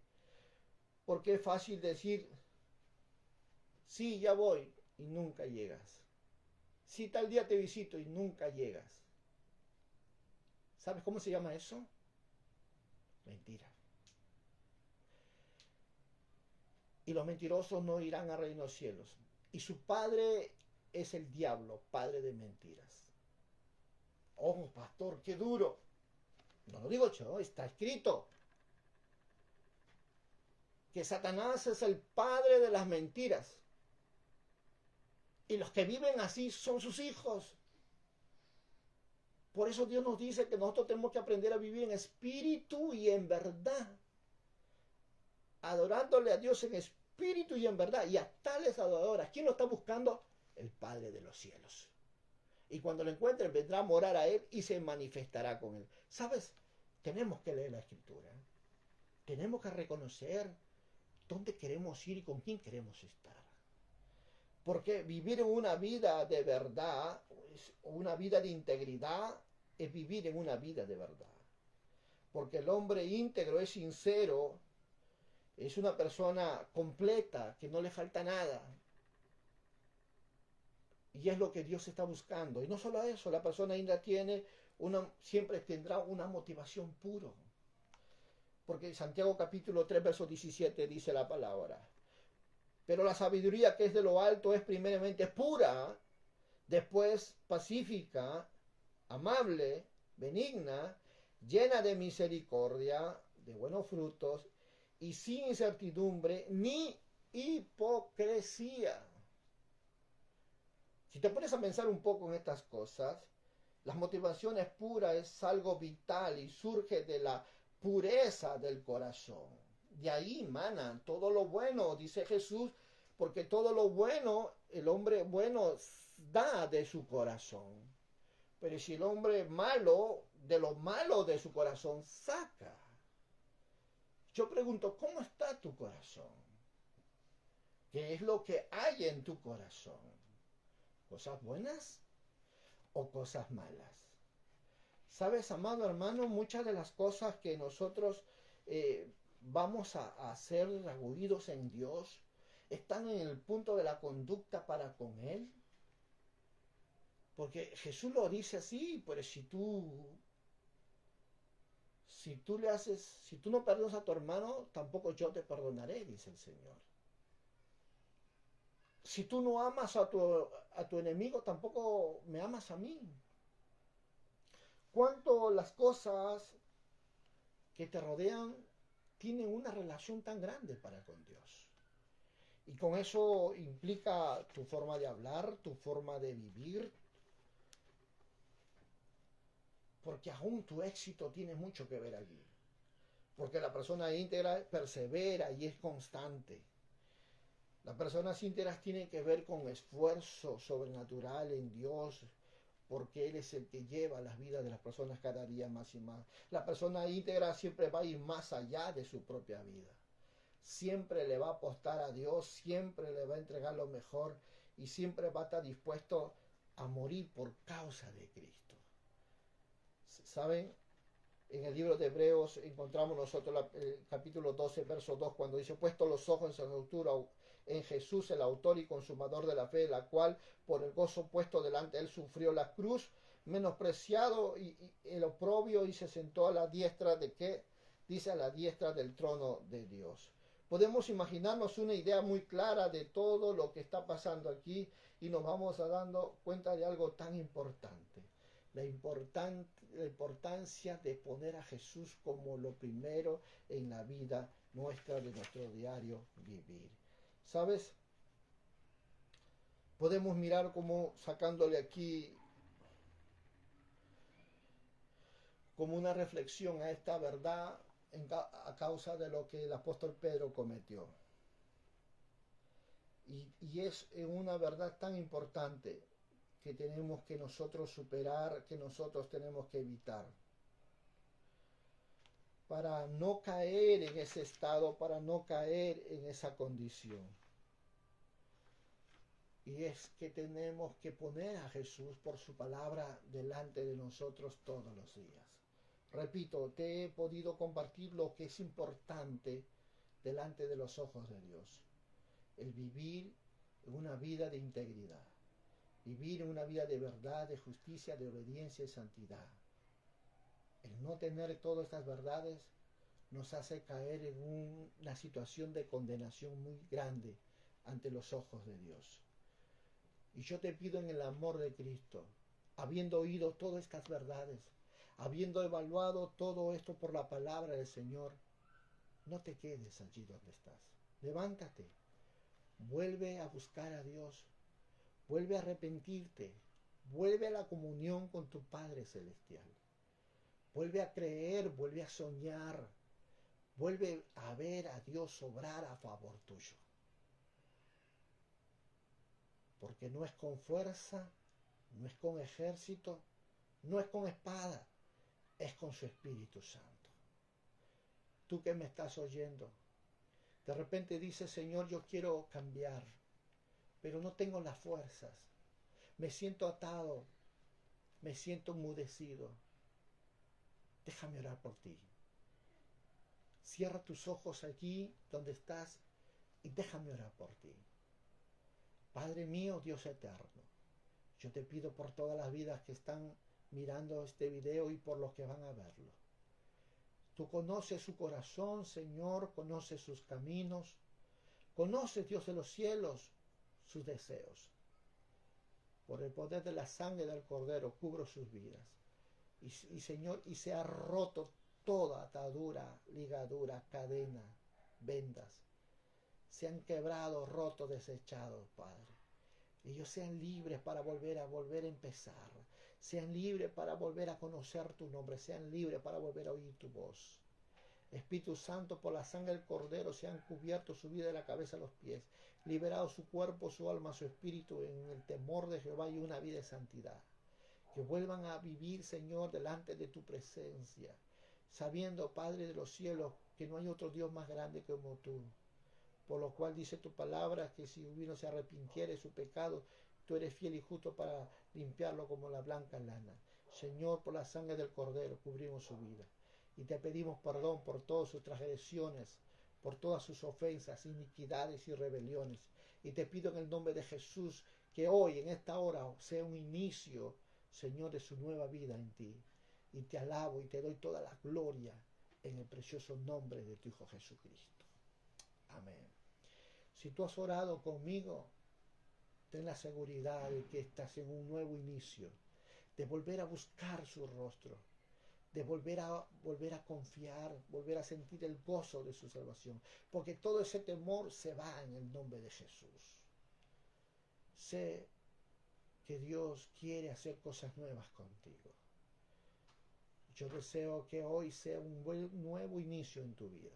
Porque es fácil decir, sí, ya voy y nunca llegas. Sí, tal día te visito y nunca llegas. ¿Sabes cómo se llama eso? Mentira. Y los mentirosos no irán al reino de los cielos. Y su padre es el diablo, padre de mentiras. Oh, pastor, qué duro. No lo digo yo, está escrito. Que Satanás es el padre de las mentiras. Y los que viven así son sus hijos. Por eso Dios nos dice que nosotros tenemos que aprender a vivir en espíritu y en verdad. Adorándole a Dios en espíritu y en verdad. Y a tales adoradores. ¿Quién lo está buscando? El Padre de los cielos. Y cuando lo encuentren vendrá a morar a Él y se manifestará con Él. ¿Sabes? Tenemos que leer la Escritura. Tenemos que reconocer dónde queremos ir y con quién queremos estar. Porque vivir en una vida de verdad, una vida de integridad, es vivir en una vida de verdad. Porque el hombre íntegro es sincero, es una persona completa, que no le falta nada. Y es lo que Dios está buscando. Y no solo eso, la persona íntegra siempre tendrá una motivación puro. Porque Santiago capítulo 3, verso 17 dice la palabra. Pero la sabiduría que es de lo alto es primeramente pura, después pacífica, amable, benigna, llena de misericordia, de buenos frutos, y sin incertidumbre ni hipocresía. Si te pones a pensar un poco en estas cosas, las motivaciones puras es algo vital y surge de la pureza del corazón. De ahí mana todo lo bueno, dice Jesús, porque todo lo bueno, el hombre bueno da de su corazón. Pero si el hombre malo, de lo malo de su corazón saca. Yo pregunto, ¿cómo está tu corazón? ¿Qué es lo que hay en tu corazón? ¿Cosas buenas o cosas malas? Sabes, amado hermano, muchas de las cosas que nosotros vamos a hacer rehuidos en Dios están en el punto de la conducta para con Él. Porque Jesús lo dice así, pero si tú no perdonas a tu hermano, tampoco yo te perdonaré, dice el Señor. Si tú no amas a tu enemigo, tampoco me amas a mí. Cuánto las cosas que te rodean tienen una relación tan grande para con Dios. Y con eso implica tu forma de hablar, tu forma de vivir, porque aún tu éxito tiene mucho que ver allí. Porque la persona íntegra persevera y es constante. Las personas íntegras tienen que ver con esfuerzo sobrenatural en Dios, porque Él es el que lleva las vidas de las personas cada día más y más. La persona íntegra siempre va a ir más allá de su propia vida. Siempre le va a apostar a Dios, siempre le va a entregar lo mejor y siempre va a estar dispuesto a morir por causa de Cristo. ¿Saben? En el libro de Hebreos encontramos nosotros el capítulo 12, verso 2, cuando dice, puesto los ojos en su altura en Jesús, el autor y consumador de la fe, la cual por el gozo puesto delante de él sufrió la cruz, menospreciado y el oprobio, y se sentó a la diestra de qué, dice, a la diestra del trono de Dios. Podemos imaginarnos una idea muy clara de todo lo que está pasando aquí y nos vamos a dando cuenta de algo tan importante. La importancia de poner a Jesús como lo primero en la vida nuestra, de nuestro diario vivir. ¿Sabes? Podemos mirar como sacándole aquí como una reflexión a esta verdad a causa de lo que el apóstol Pedro cometió. Y es una verdad tan importante que tenemos que nosotros superar, que nosotros tenemos que evitar. Para no caer en ese estado, para no caer en esa condición. Y es que tenemos que poner a Jesús por su palabra delante de nosotros todos los días. Repito, te he podido compartir lo que es importante delante de los ojos de Dios. El vivir una vida de integridad. Vivir una vida de verdad, de justicia, de obediencia y santidad. El no tener todas estas verdades nos hace caer en una situación de condenación muy grande ante los ojos de Dios. Y yo te pido en el amor de Cristo, habiendo oído todas estas verdades, habiendo evaluado todo esto por la palabra del Señor, no te quedes allí donde estás. Levántate, vuelve a buscar a Dios, vuelve a arrepentirte, vuelve a la comunión con tu Padre Celestial. Vuelve a creer, vuelve a soñar, vuelve a ver a Dios obrar a favor tuyo. Porque no es con fuerza, no es con ejército, no es con espada, es con su Espíritu Santo. Tú que me estás oyendo, de repente dices, Señor, yo quiero cambiar, pero no tengo las fuerzas. Me siento atado, me siento enmudecido. Déjame orar por ti. Cierra tus ojos allí donde estás y déjame orar por ti. Padre mío, Dios eterno, yo te pido por todas las vidas que están mirando este video y por los que van a verlo. Tú conoces su corazón, Señor, conoces sus caminos, conoces, Dios de los cielos, sus deseos. Por el poder de la sangre del Cordero, cubro sus vidas. Y Señor, y se ha roto toda atadura, ligadura, cadena, vendas. Se han quebrado, roto, desechados, Padre. Ellos sean libres para volver a empezar. Sean libres para volver a conocer tu nombre. Sean libres para volver a oír tu voz. Espíritu Santo, por la sangre del Cordero, sean cubiertos su vida de la cabeza a los pies. Liberado su cuerpo, su alma, su espíritu en el temor de Jehová y una vida de santidad. Que vuelvan a vivir, Señor, delante de tu presencia. Sabiendo, Padre de los cielos, que no hay otro Dios más grande como tú. Por lo cual dice tu palabra que si uno se arrepintiere de su pecado, tú eres fiel y justo para limpiarlo como la blanca lana. Señor, por la sangre del Cordero cubrimos su vida. Y te pedimos perdón por todas sus transgresiones, por todas sus ofensas, iniquidades y rebeliones. Y te pido en el nombre de Jesús que hoy, en esta hora, sea un inicio, Señor, de su nueva vida en ti. Y te alabo y te doy toda la gloria en el precioso nombre de tu Hijo Jesucristo. Amén. Si tú has orado conmigo, ten la seguridad de que estás en un nuevo inicio, de volver a buscar su rostro, de volver a confiar, volver a sentir el gozo de su salvación, porque todo ese temor se va en el nombre de Jesús. Sé que Dios quiere hacer cosas nuevas contigo. Yo deseo que hoy sea un nuevo inicio en tu vida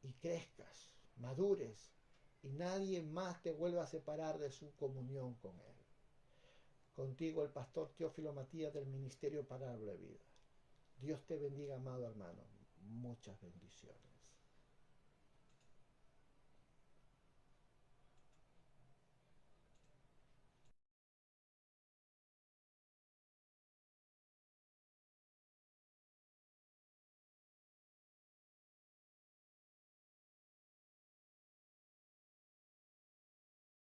y crezcas, madures y nadie más te vuelva a separar de su comunión con Él. Contigo el pastor Teófilo Matías del Ministerio Palabra de Vida. Dios te bendiga, amado hermano. Muchas bendiciones.